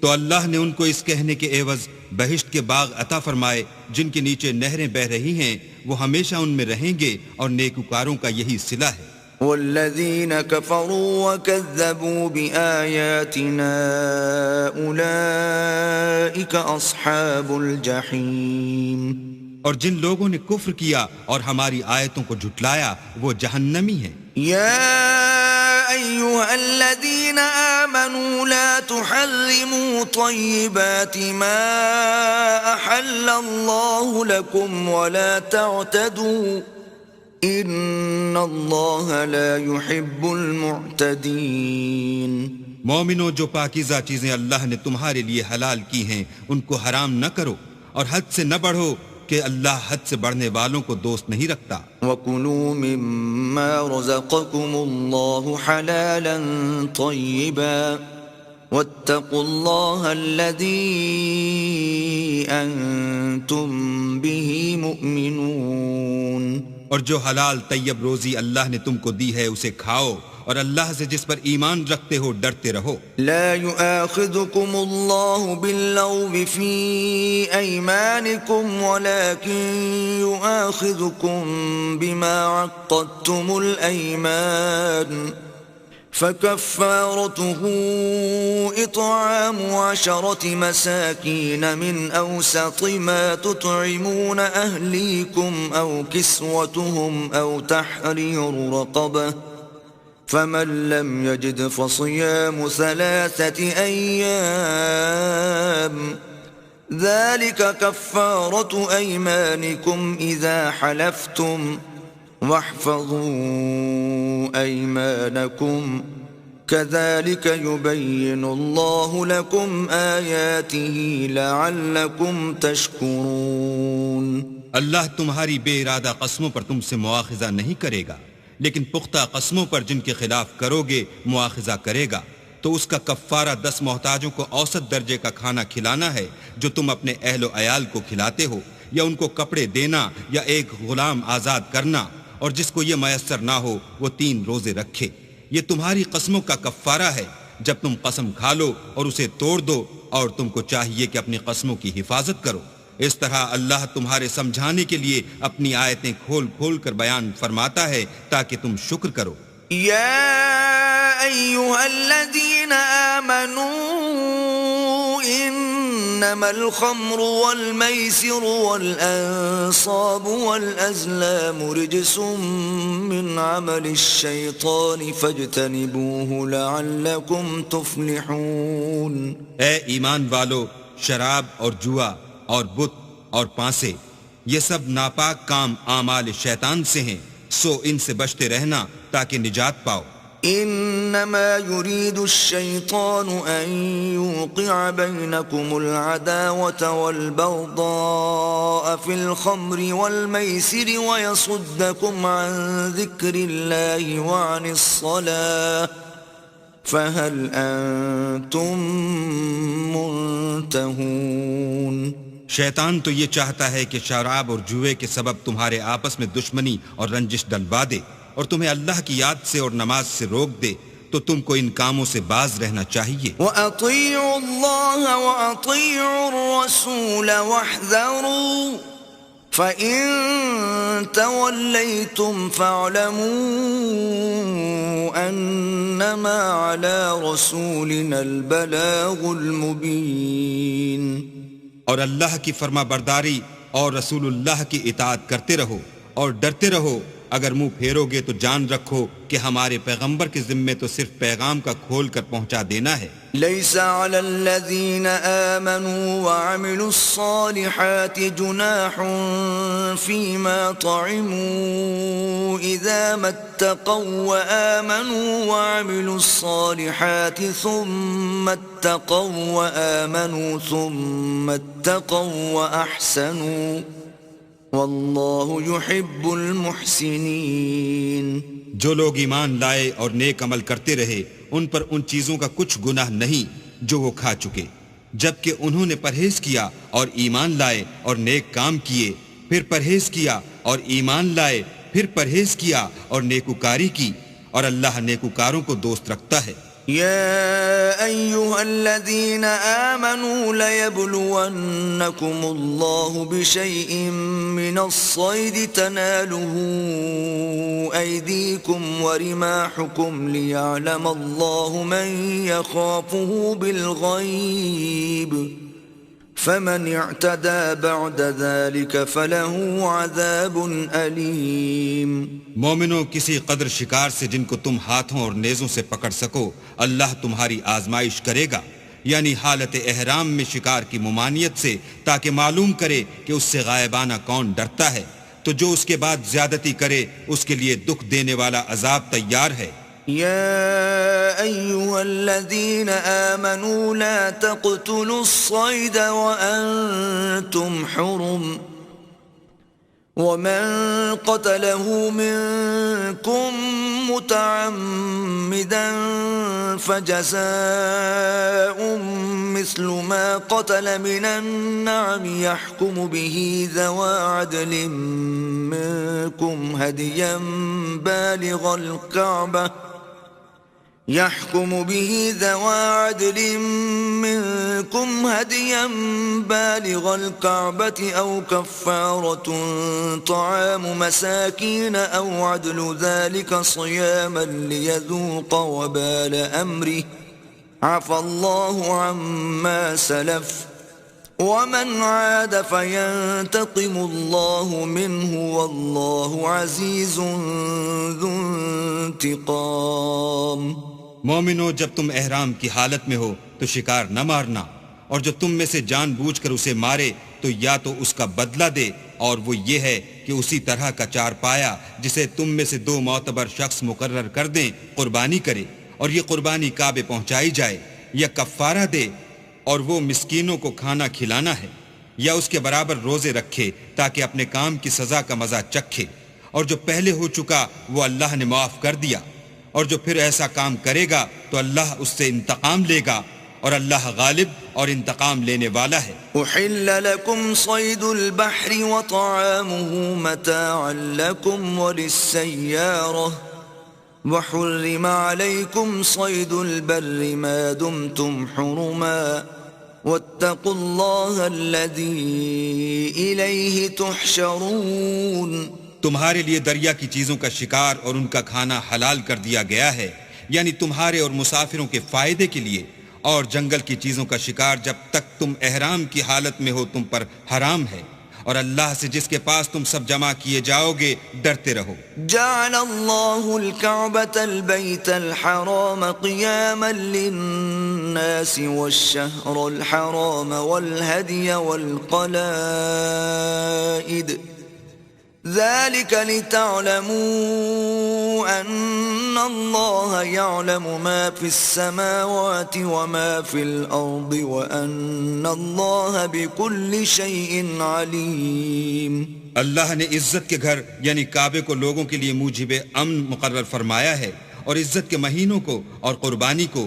تو اللہ نے ان کو اس کہنے کے عوض بہشت کے باغ عطا فرمائے جن کے نیچے نہریں بہ رہی ہیں، وہ ہمیشہ ان میں رہیں گے، اور نیکوکاروں کا یہی صلہ ہے. والذین کفروا وکذبوا بآیاتنا اولئک اصحاب الجحیم. اور جن لوگوں نے کفر کیا اور ہماری آیتوں کو جھٹلایا وہ جہنمی ہیں. یا ایھا الذین آمنوا لا تحرموا طیبات ما احل اللہ لکم ولا تعتدوا ان اللہ لا يحب المعتدین۔ مومنو، جو پاکیزہ چیزیں اللہ نے تمہارے لیے حلال کی ہیں ان کو حرام نہ کرو، اور حد سے نہ بڑھو کہ اللہ حد سے بڑھنے والوں کو دوست نہیں رکھتا۔ وَكُلُوا مِمَّا رَزَقَكُمُ اللَّهُ حَلَالًا طَيِّبًا وَاتَّقُوا اللَّهَ الَّذِي أَنْتُمْ بِهِ مُؤْمِنُونَ۔ اور جو حلال طیب روزی اللہ نے تم کو دی ہے اسے کھاؤ، اور اللہ سے جس پر ایمان رکھتے ہو ڈرتے رہو۔ لا يؤاخذكم الله باللغو في أيمانكم ولكن يؤاخذكم بما عقدتم الأيمان، فكفارته إطعام 10 مساكين من أوسط ما تطعمون أهليكم أو كسوتهم أو تحرير رقبة، فمن لم يجد فصيام 3 أيام، ذلك كفارة أيمانكم إذا حلفتم، واحفظوا أيمانكم، كذلك يبين الله لكم آياته لعلكم تشكرون۔ اللہ تمہاری بے ارادہ قسموں پر تم سے مواخذہ نہیں کرے گا، لیکن پختہ قسموں پر جن کے خلاف کرو گے مواخذہ کرے گا، تو اس کا کفارہ 10 محتاجوں کو اوسط درجے کا کھانا کھلانا ہے جو تم اپنے اہل و عیال کو کھلاتے ہو، یا ان کو کپڑے دینا، یا ایک غلام آزاد کرنا، اور جس کو یہ میسر نہ ہو وہ 3 روزے رکھے۔ یہ تمہاری قسموں کا کفارہ ہے جب تم قسم کھا لو اور اسے توڑ دو، اور تم کو چاہیے کہ اپنی قسموں کی حفاظت کرو۔ اس طرح اللہ تمہارے سمجھانے کے لیے اپنی آیتیں کھول کھول کر بیان فرماتا ہے تاکہ تم شکر کرو۔ یا ایھا الذین آمنوا انما الخمر والمیسر والانصاب والازلام رجس من عمل الشیطان فاجتنبوه لعلکم تفلحون۔ اے ایمان والو، شراب اور جوا اور بت اور پانسے یہ سب ناپاک کام اعمال شیطان سے ہیں، سو ان سے بچتے رہنا تاکہ نجات پاؤ۔ انما يريد الشيطان ان يوقع بينكم العداوة والبغضاء في الخمر والميسر ويصدكم عن ذكر الله وعن الصلاة، فهل انتم منتهون؟ شیطان تو یہ چاہتا ہے کہ شراب اور جوئے کے سبب تمہارے آپس میں دشمنی اور رنجش ڈلوا دے، اور تمہیں اللہ کی یاد سے اور نماز سے روک دے، تو تم کو ان کاموں سے باز رہنا چاہیے۔ وَأَطِيعُوا اللَّهَ وَأَطِيعُوا الرَّسُولَ وَاحْذَرُوا فَإِن تَوَلَّيْتُمْ فَاعْلَمُوا أَنَّمَا عَلَى رَسُولِنَا الْبَلَاغُ الْمُبِينُ۔ اور اللہ کی فرما برداری اور رسول اللہ کی اطاعت کرتے رہو اور ڈرتے رہو، اگر منہ پھیرو گے تو جان رکھو کہ ہمارے پیغمبر کے ذمے تو صرف پیغام کا کھول کر پہنچا دینا ہے۔ ليس على الذين آمنوا وعملوا الصالحات جناح فيما طعموا إذا ما اتقوا وآمنوا وعملوا الصالحات ثم اتقوا وآمنوا ثم اتقوا وأحسنوا واللہ يحب المحسنین۔ جو لوگ ایمان لائے اور نیک عمل کرتے رہے ان پر ان چیزوں کا کچھ گناہ نہیں جو وہ کھا چکے، جبکہ انہوں نے پرہیز کیا اور ایمان لائے اور نیک کام کیے، پھر پرہیز کیا اور ایمان لائے، پھر پرہیز کیا اور نیکوکاری کی، اور اللہ نیکوکاروں کو دوست رکھتا ہے۔ يا أيها الذين آمنوا ليبلونكم الله بشيء من الصيد تناله أيديكم ورماحكم ليعلم الله من يخافه بالغيب، فمن اعتدى بعد ذلك فله عذاب علیم۔ مومنوں، کسی قدر شکار سے جن کو تم ہاتھوں اور نیزوں سے پکڑ سکو اللہ تمہاری آزمائش کرے گا، یعنی حالت احرام میں شکار کی ممانعت سے، تاکہ معلوم کرے کہ اس سے غائبانہ کون ڈرتا ہے، تو جو اس کے بعد زیادتی کرے اس کے لیے دکھ دینے والا عذاب تیار ہے۔ يا أيها الذين آمنوا لا تقتلوا الصيد وأنتم حرم ومن قتله منكم متعمدا فجزاء مثل ما قتل من النعم يحكم به ذوى عدل منكم هديا بالغ الكعبة أو كفارة طعام مساكين أو عدل ذلك صياما ليذوق وبال أمره عفى الله عما سلف ومن عاد فينتقم الله منه والله عزيز ذو انتقام۔ مومنو، جب تم احرام کی حالت میں ہو تو شکار نہ مارنا، اور جو تم میں سے جان بوجھ کر اسے مارے تو یا تو اس کا بدلہ دے، اور وہ یہ ہے کہ اسی طرح کا چار پایا جسے تم میں سے 2 معتبر شخص مقرر کر دیں قربانی کرے، اور یہ قربانی کعبے پہنچائی جائے، یا کفارہ دے اور وہ مسکینوں کو کھانا کھلانا ہے، یا اس کے برابر روزے رکھے تاکہ اپنے کام کی سزا کا مزہ چکھے، اور جو پہلے ہو چکا وہ اللہ نے معاف کر دیا، اور جو پھر ایسا کام کرے گا تو اللہ اس سے انتقام لے گا، اور اللہ غالب اور انتقام لینے والا ہے۔ احل لكم صيد البحر وطعامه متاعا لكم وللسيارة وحرم عليكم صيد البر ما دمتم حرما واتقوا الله الذي إليه تحشرون۔ تمہارے لیے دریا کی چیزوں کا شکار اور ان کا کھانا حلال کر دیا گیا ہے، یعنی تمہارے اور مسافروں کے فائدے کے لیے، اور جنگل کی چیزوں کا شکار جب تک تم احرام کی حالت میں ہو تم پر حرام ہے، اور اللہ سے جس کے پاس تم سب جمع کیے جاؤ گے ڈرتے رہو۔ جعل الله الكعبة البيت الحرام قياما للناس والشهر الحرام والهدي والقلائد ذلك لتعلموا أن الله يعلم ما في السماوات وما في الأرض وأن الله بكل شيء عليم۔ اللہ نے عزت کے گھر یعنی کعبے کو لوگوں کے لیے موجب امن مقرر فرمایا ہے، اور عزت کے مہینوں کو اور قربانی کو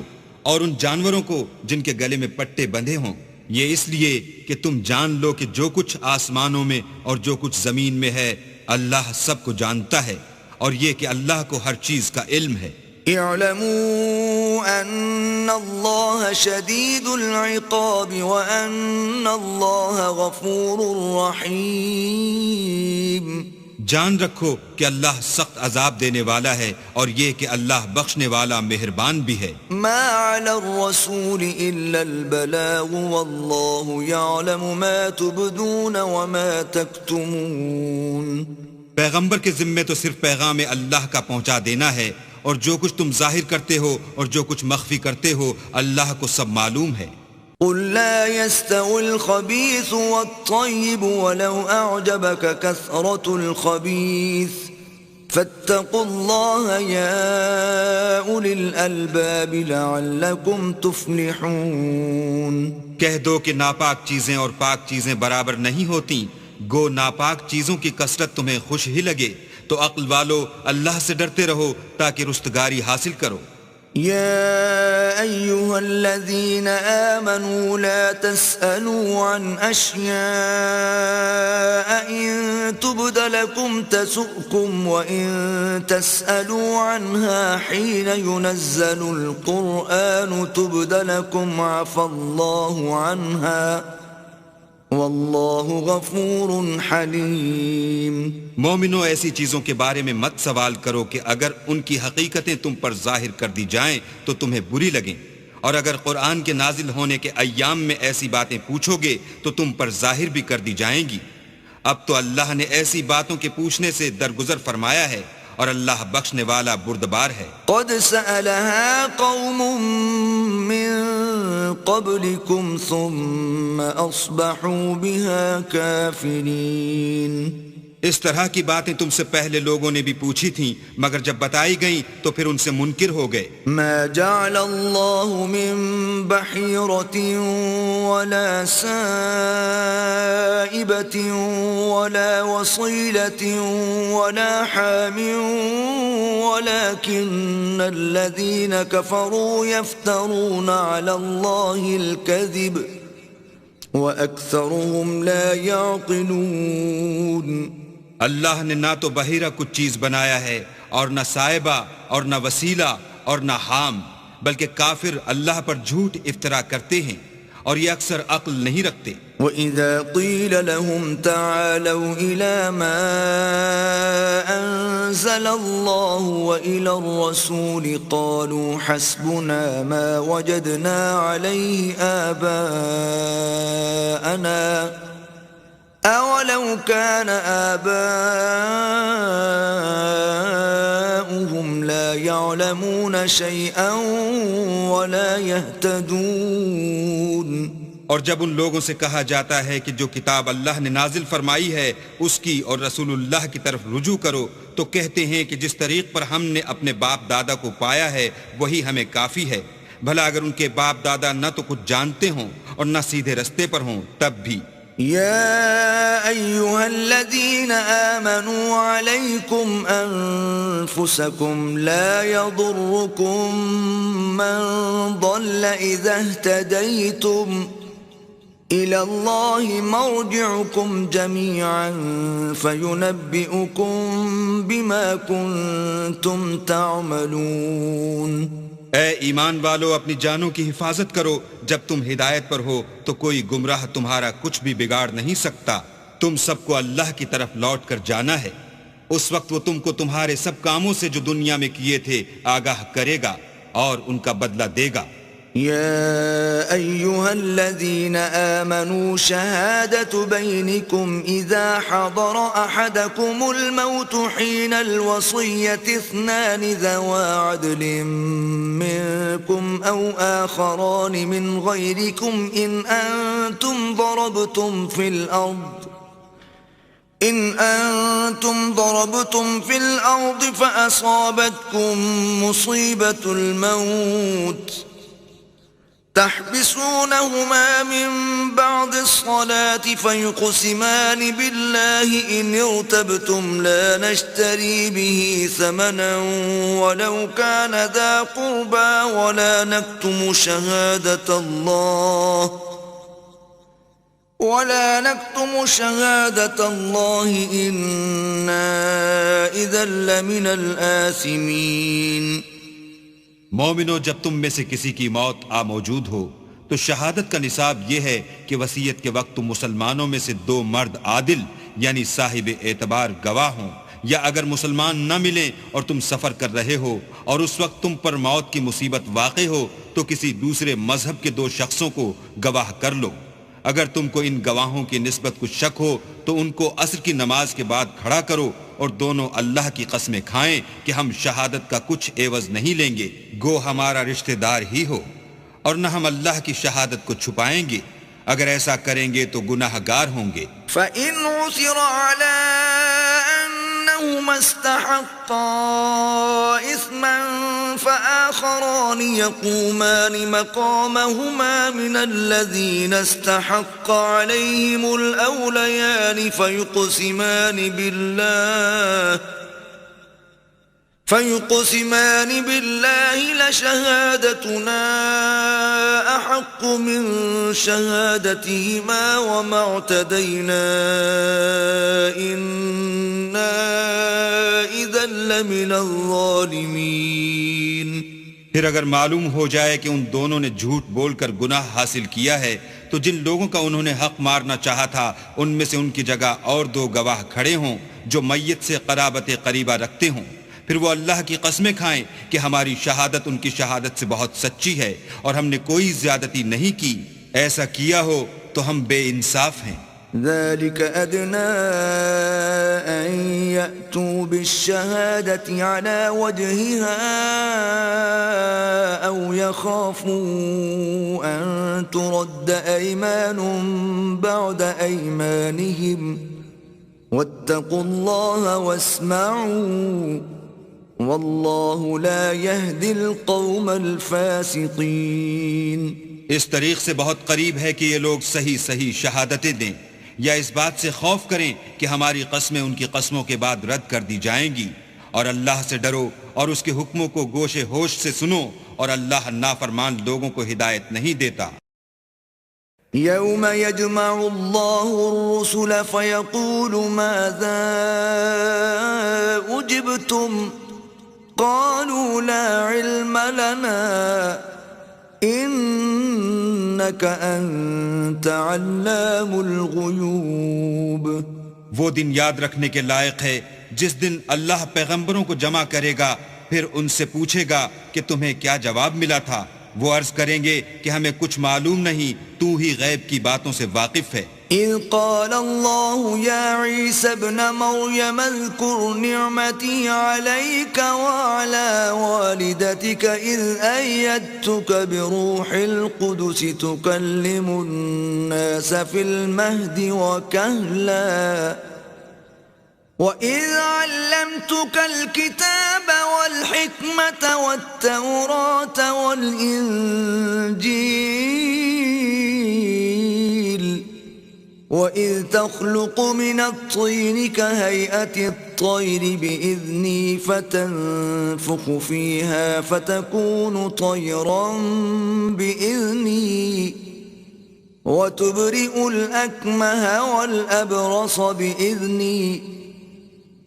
اور ان جانوروں کو جن کے گلے میں پٹے بندھے ہوں، یہ اس لیے کہ تم جان لو کہ جو کچھ آسمانوں میں اور جو کچھ زمین میں ہے اللہ سب کو جانتا ہے، اور یہ کہ اللہ کو ہر چیز کا علم ہے۔ اعلموا ان اللہ شدید العقاب وان اللہ غفور رحیم۔ جان رکھو کہ اللہ سخت عذاب دینے والا ہے، اور یہ کہ اللہ بخشنے والا مہربان بھی ہے۔ ما علی الرسول الا البلاغ واللہ یعلم ما تبدون وما تکتمون۔ پیغمبر کے ذمے تو صرف پیغام اللہ کا پہنچا دینا ہے، اور جو کچھ تم ظاہر کرتے ہو اور جو کچھ مخفی کرتے ہو اللہ کو سب معلوم ہے۔ قل لا يستوي الخبيث والطيب ولو أعجبك كثرة الخبيث فاتقوا الله يا أولي الألباب لعلكم تفلحون۔ کہہ دو کہ ناپاک چیزیں اور پاک چیزیں برابر نہیں ہوتی، گو ناپاک چیزوں کی کثرت تمہیں خوش ہی لگے، تو عقل والو اللہ سے ڈرتے رہو تاکہ رستگاری حاصل کرو۔ يا أيها الذين آمنوا لا تسألوا عن أشياء إن تبد لكم تسؤكم وإن تسألوا عنها حين ينزل القرآن تبد لكم عفى الله عنها واللہ غفور حلیم۔ مومنو، ایسی چیزوں کے بارے میں مت سوال کرو کہ اگر ان کی حقیقتیں تم پر ظاہر کر دی جائیں تو تمہیں بری لگیں، اور اگر قرآن کے نازل ہونے کے ایام میں ایسی باتیں پوچھو گے تو تم پر ظاہر بھی کر دی جائیں گی۔ اب تو اللہ نے ایسی باتوں کے پوچھنے سے درگزر فرمایا ہے، اور اللہ بخشنے والا بردبار ہے۔ قد سألها قوم من قبلكم ثم أصبحوا بها كافرين۔ اس طرح کی باتیں تم سے پہلے لوگوں نے بھی پوچھی تھیں، مگر جب بتائی گئیں تو پھر ان سے منکر ہو گئے۔ ما جعل الله من بحيرة ولا سائبة ولا وصيلة ولا حام ولكن الذين كفروا يفترون على الله الكذب وأكثرهم لا يعقلون۔ اللہ نے نہ تو بحیرہ کچھ چیز بنایا ہے اور نہ صائبہ اور نہ وسیلہ اور نہ حام، بلکہ کافر اللہ پر جھوٹ افطرا کرتے ہیں اور یہ اکثر عقل نہیں رکھتے۔ وَإِذَا قِيلَ لَهُمْ تَعَالَوْا إِلَى مَا أَنزَلَ اللَّهُ وَإِلَى الرَّسُولِ قَالُوا حَسْبُنَا مَا وَجَدْنَا عَلَيْهِ آبَاءَنَا أَوَلَوْ كَانَ آبَاؤُهُمْ لَا يَعْلَمُونَ شَيْئًا وَلَا يَهْتَدُونَ۔ اور جب ان لوگوں سے کہا جاتا ہے کہ جو کتاب اللہ نے نازل فرمائی ہے اس کی اور رسول اللہ کی طرف رجوع کرو، تو کہتے ہیں کہ جس طریق پر ہم نے اپنے باپ دادا کو پایا ہے وہی ہمیں کافی ہے۔ بھلا اگر ان کے باپ دادا نہ تو کچھ جانتے ہوں اور نہ سیدھے رستے پر ہوں تب بھی۔ يا أيها الذين آمنوا عليكم أنفسكم لا يضركم من ضل إذا اهتديتم إلى الله مرجعكم جميعا فينبئكم بما كنتم تعملون۔ اے ایمان والو، اپنی جانوں کی حفاظت کرو، جب تم ہدایت پر ہو تو کوئی گمراہ تمہارا کچھ بھی بگاڑ نہیں سکتا۔ تم سب کو اللہ کی طرف لوٹ کر جانا ہے، اس وقت وہ تم کو تمہارے سب کاموں سے جو دنیا میں کیے تھے آگاہ کرے گا اور ان کا بدلہ دے گا۔ يا أيها الذين آمنوا شهادة بينكم إذا حضر أحدكم الموت حين الوصية اثنان ذوى عدل منكم أو آخران من غيركم إن أنتم ضربتم في الأرض فأصابتكم مصيبة الموت تحبسونهما من بعد الصلاة فيقسمان بالله إن ارتبتم لا نشتري به ثمنا ولو كان ذا قربى ولا نكتم شهادة الله إنا إذا لمن الآثمين۔ مومنو، جب تم میں سے کسی کی موت آ موجود ہو تو شہادت کا نصاب یہ ہے کہ وصیت کے وقت تم مسلمانوں میں سے دو مرد عادل یعنی صاحب اعتبار گواہ ہوں، یا اگر مسلمان نہ ملیں اور تم سفر کر رہے ہو اور اس وقت تم پر موت کی مصیبت واقع ہو تو کسی دوسرے مذہب کے دو شخصوں کو گواہ کر لو۔ اگر تم کو ان گواہوں کی نسبت کچھ شک ہو تو ان کو عصر کی نماز کے بعد کھڑا کرو اور دونوں اللہ کی قسمیں کھائیں کہ ہم شہادت کا کچھ عوض نہیں لیں گے، گو ہمارا رشتہ دار ہی ہو، اور نہ ہم اللہ کی شہادت کو چھپائیں گے، اگر ایسا کریں گے تو گناہ گار ہوں گے۔ فَإِنْ عُثِرَ عَلَىٰ أَنَّهُمَا اسْتَحَقَّا إِثْمًا فَآخَرَانِ يَقُومَانِ مَقَامَهُمَا مِنَ الَّذِينَ اسْتَحَقَّ عَلَيْهِمُ الْأَوْلَيَانِ فيقسمان بالله لشهادتنا أحق من شهادتهما وما اعتدينا إنا إذا لمن الظالمين۔ پھر اگر معلوم ہو جائے کہ ان دونوں نے جھوٹ بول کر گناہ حاصل کیا ہے تو جن لوگوں کا انہوں نے حق مارنا چاہا تھا ان میں سے ان کی جگہ اور دو گواہ کھڑے ہوں جو میت سے قرابت قریبہ رکھتے ہوں، پھر وہ اللہ کی قسمیں کھائیں کہ ہماری شہادت ان کی شہادت سے بہت سچی ہے اور ہم نے کوئی زیادتی نہیں کی، ایسا کیا ہو تو ہم بے انصاف ہیں۔ ذلك أدنى أن يأتوا بالشهادة على وجهها أو يخافوا أن ترد أيمان بعد أيمانهم واتقوا الله واسمعوا والله لا يهدي القوم الفاسقين. اس طریق سے بہت قریب ہے کہ یہ لوگ صحیح صحیح شہادتیں دیں، یا اس بات سے خوف کریں کہ ہماری قسمیں ان کی قسموں کے بعد رد کر دی جائیں گی. اور اللہ سے ڈرو اور اس کے حکموں کو گوش ہوش سے سنو، اور اللہ نافرمان لوگوں کو ہدایت نہیں دیتا. يوم يجمع الله الرسل فيقول ماذا أجبتم قالوا لا علم لنا إنك أنت علام الغيوب. وہ دن یاد رکھنے کے لائق ہے جس دن اللہ پیغمبروں کو جمع کرے گا، پھر ان سے پوچھے گا کہ تمہیں کیا جواب ملا تھا. وہ عرض کریں گے کہ ہمیں کچھ معلوم نہیں، تو ہی غیب کی باتوں سے واقف ہے. إذ قال الله يا عيسى ابن مريم اذكر نعمتي عليك وعلى والدتك إذ أيدتك بروح القدس تكلم الناس في المهد وكهلا وَإِذْ عَلَّمْتُكَ الْكِتَابَ وَالْحِكْمَةَ وَالتَّوْرَاةَ وَالْإِنْجِيلَ وَإِذْ تَخْلُقُ مِنَ الطِّينِ كَهَيْئَةِ الطَّيْرِ بِإِذْنِي فَتَنفُخُ فِيهَا فَتَكُونُ طَيْرًا بِإِذْنِي وَتُبْرِئُ الْأَكْمَهَ وَالْأَبْرَصَ بِإِذْنِي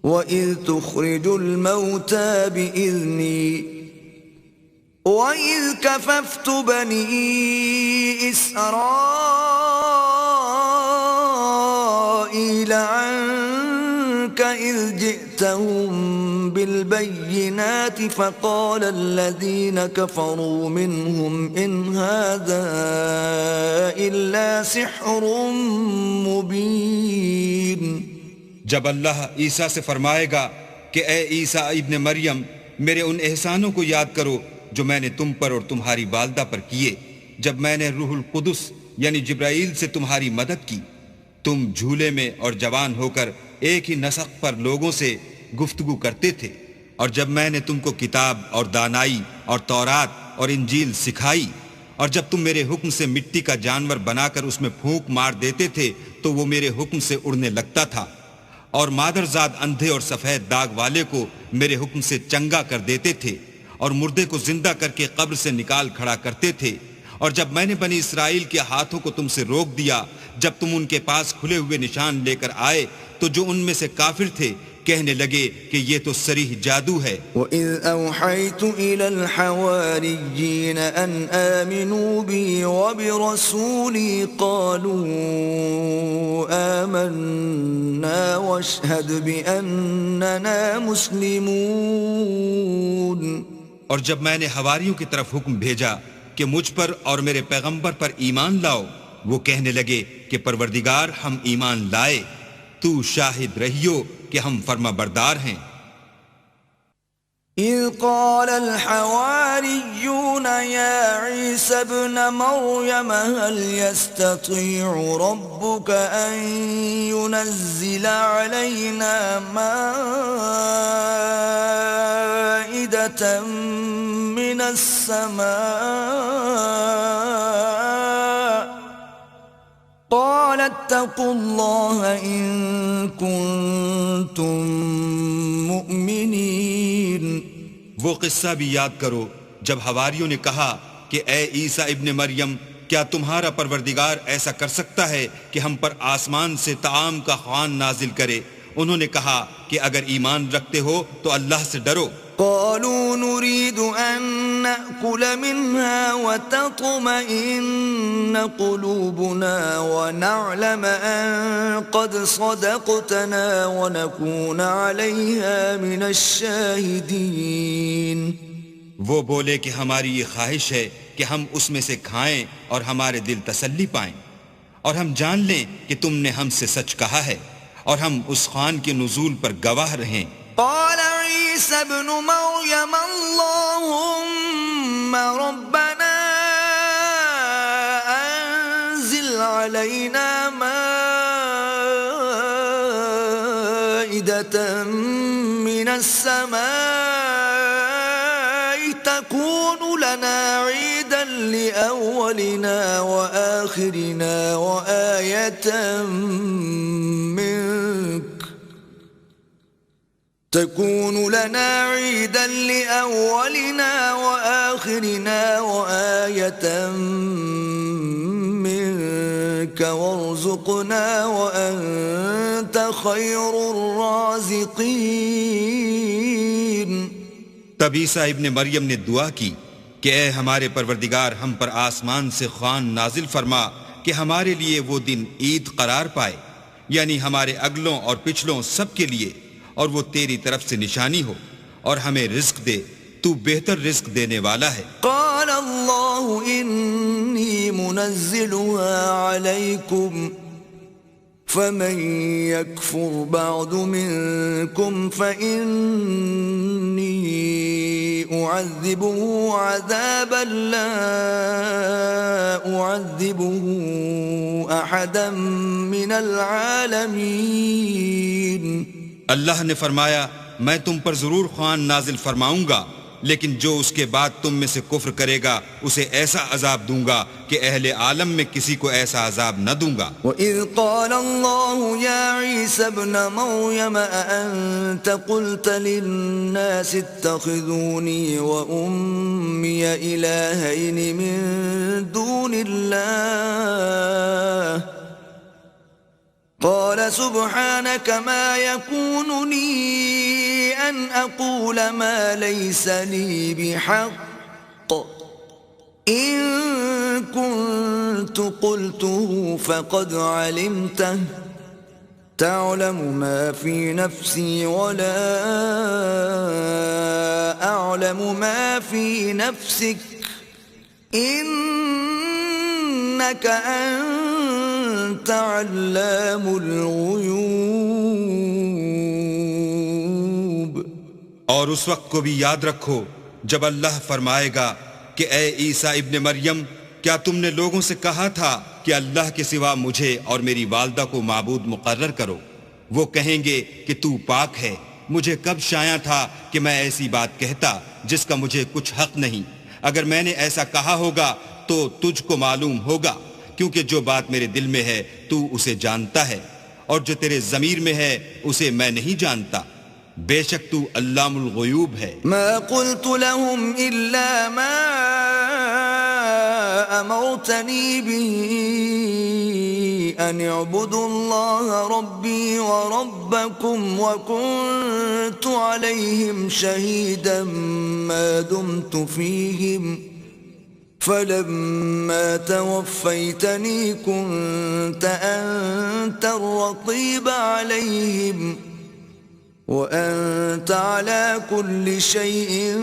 وَإِذْ تُخْرِجُ الْمَوْتَى بِإِذْنِي وَإِذْ كَفَفْتُ بَنِي إِسْرَائِيلَ عَنْكَ إِذْ جِئْتَهُمْ بِالْبَيِّنَاتِ فَقَالَ الَّذِينَ كَفَرُوا مِنْهُمْ إِنْ هَذَا إِلَّا سِحْرٌ مُبِينٌ. جب اللہ عیسیٰ سے فرمائے گا کہ اے عیسیٰ ابن مریم، میرے ان احسانوں کو یاد کرو جو میں نے تم پر اور تمہاری والدہ پر کیے، جب میں نے روح القدس یعنی جبرائیل سے تمہاری مدد کی. تم جھولے میں اور جوان ہو کر ایک ہی نسق پر لوگوں سے گفتگو کرتے تھے، اور جب میں نے تم کو کتاب اور دانائی اور تورات اور انجیل سکھائی، اور جب تم میرے حکم سے مٹی کا جانور بنا کر اس میں پھونک مار دیتے تھے تو وہ میرے حکم سے اڑنے لگتا تھا، اور مادرزاد اندھے اور سفید داغ والے کو میرے حکم سے چنگا کر دیتے تھے، اور مردے کو زندہ کر کے قبر سے نکال کھڑا کرتے تھے. اور جب میں نے بنی اسرائیل کے ہاتھوں کو تم سے روک دیا جب تم ان کے پاس کھلے ہوئے نشان لے کر آئے، تو جو ان میں سے کافر تھے کہنے لگے کہ یہ تو صریح جادو ہے. وَإِذْ أَوْحَيْتُ إِلَى الْحَوَارِيِّينَ أَنْ آمِنُوا بِي وَبِرَسُولِي قَالُوا آمَنَّا وَاشْهَدْ بِأَنَّنَا مُسْلِمُونَ. اور جب میں نے حواریوں کی طرف حکم بھیجا کہ مجھ پر اور میرے پیغمبر پر ایمان لاؤ، وہ کہنے لگے کہ پروردگار ہم ایمان لائے، تو شاہد رہیو کہ ہم فرما بردار ہیں. إذ قال الحواريون يا عيسى ابن مريم هل يستطيع ربك أن ينزل علينا مائدة من السماء قال اتقوا الله إن كنتم مؤمنين. وہ قصہ بھی یاد کرو جب حواریوں نے کہا کہ اے عیسیٰ ابن مریم، کیا تمہارا پروردگار ایسا کر سکتا ہے کہ ہم پر آسمان سے طعام کا خوان نازل کرے؟ انہوں نے کہا کہ اگر ایمان رکھتے ہو تو اللہ سے ڈرو. قالوا نريد أن نأكل منها وتطمئن قلوبنا ونعلم أن قد صدقتنا ونكون عليها من الشاهدين. وہ بولے کہ ہماری یہ خواہش ہے کہ ہم اس میں سے کھائیں اور ہمارے دل تسلی پائیں، اور ہم جان لیں کہ تم نے ہم سے سچ کہا ہے، اور ہم اس خوان کے نزول پر گواہ رہیں. قال عيسى ابن مريم اللهم ربنا أنزل علينا مائدة السماء تكون لنا عيدا لأولنا وآخرنا وآية منك تكون لنا عيدا لأولنا وآخرنا وآية منك وارزقنا وأنت خير الرازقين. تب عیسیٰ ابن مریم نے دعا کی کہ اے ہمارے پروردگار، ہم پر آسمان سے خوان نازل فرما کہ ہمارے لیے وہ دن عید قرار پائے، یعنی ہمارے اگلوں اور پچھلوں سب کے لیے، اور وہ تیری طرف سے نشانی ہو، اور ہمیں رزق دے، تو بہتر رزق دینے والا ہے. قال اللہ انی منزلها علیکم فمن يكفر بعد منكم فإني أعذبه عذابا لا أعذبه أحدا من العالمين. اللہ نے فرمایا میں تم پر ضرور خوان نازل فرماؤں گا، لیکن جو اس کے بعد تم میں سے کفر کرے گا اسے ایسا عذاب دوں گا کہ اہل عالم میں کسی کو ایسا عذاب نہ دوں گا. وَإِذْ قَالَ اللَّهُ يَا عِيسَى ابْنَ مَرْيَمَ أَأَنْتَ قُلْتَ لِلنَّاسِ اتَّخِذُونِي وَأُمِّيَ إِلَٰهَيْنِ مِن دُونِ اللَّهِ قال سبحانك ما يكون لي أن أقول ما ليس لي بحق إن كنت قلته فقد علمته تعلم ما في نفسي ولا أعلم ما في نفسك إنك أنت علام الغیوب. اور اس وقت کو بھی یاد رکھو جب اللہ فرمائے گا کہ اے عیسیٰ ابن مریم، کیا تم نے لوگوں سے کہا تھا کہ اللہ کے سوا مجھے اور میری والدہ کو معبود مقرر کرو؟ وہ کہیں گے کہ تو پاک ہے، مجھے کب شایع تھا کہ میں ایسی بات کہتا جس کا مجھے کچھ حق نہیں. اگر میں نے ایسا کہا ہوگا تو تجھ کو معلوم ہوگا، کیونکہ جو بات میرے دل میں ہے تو اسے جانتا ہے، اور جو تیرے ضمیر میں ہے اسے میں نہیں جانتا. بے شک تو علام الغیوب ہے. ما قلت لهم الا ما امرتني به ان اعبدوا الله ربي وربكم وكنت عليهم شهيدا ما دمت فيهم فلما توفيتني كنت أنت الرقيب عليهم وأنت على كل شيء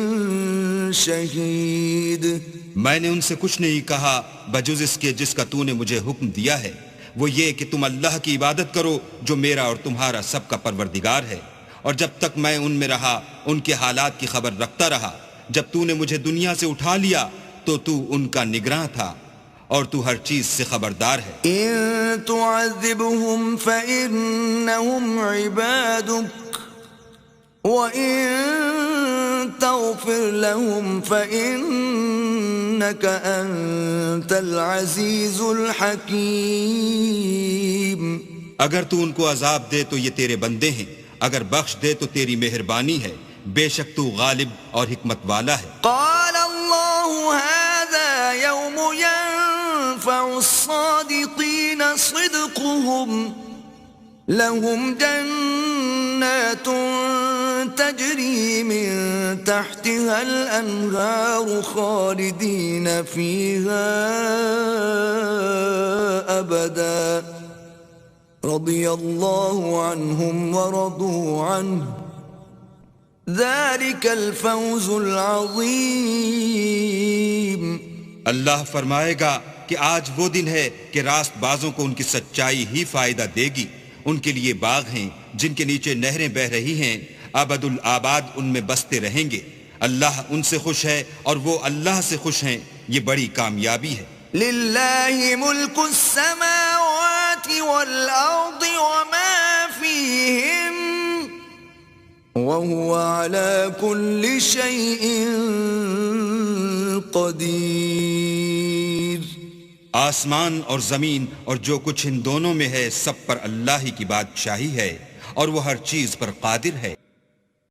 شهيد. میں نے ان سے کچھ نہیں کہا بجز اس کے جس کا تو نے مجھے حکم دیا ہے، وہ یہ کہ تم اللہ کی عبادت کرو جو میرا اور تمہارا سب کا پروردگار ہے، اور جب تک میں ان میں رہا ان کے حالات کی خبر رکھتا رہا. جب تو نے مجھے دنیا سے اٹھا لیا تو تو ان کا نگراں تھا، اور تو ہر چیز سے خبردار ہے. ان تعذبهم فإنهم عبادك وَإِن تَغْفِرْ لَهُمْ فَإِنَّكَ أَنْتَ الْعَزِيزُ الْحَكِيمُ. اگر تو ان کو عذاب دے تو یہ تیرے بندے ہیں، اگر بخش دے تو تیری مہربانی ہے، بے شک تو غالب اور حکمت والا ہے. قال اللہ هذا يوم ينفع الصادقين صدقهم لهم جنات تجري من تحتها الأنهار خالدين فيها أبدا رضي الله عنهم ورضوا عنه ذلك الفوز العظيم. اللہ فرمائے گا کہ آج وہ دن ہے کہ راست بازوں کو ان کی سچائی ہی فائدہ دے گی. ان کے لیے باغ ہیں جن کے نیچے نہریں بہ رہی ہیں، ابد الآباد ان میں بستے رہیں گے. اللہ ان سے خوش ہے اور وہ اللہ سے خوش ہیں. یہ بڑی کامیابی ہے. للہ ملک السماوات والارض وما فیہن وهو على كل شيء قدير. آسمان اور زمین اور جو کچھ ان دونوں میں ہے سب پر اللہ ہی کی بادشاہی ہے اور وہ ہر چیز پر قادر ہے.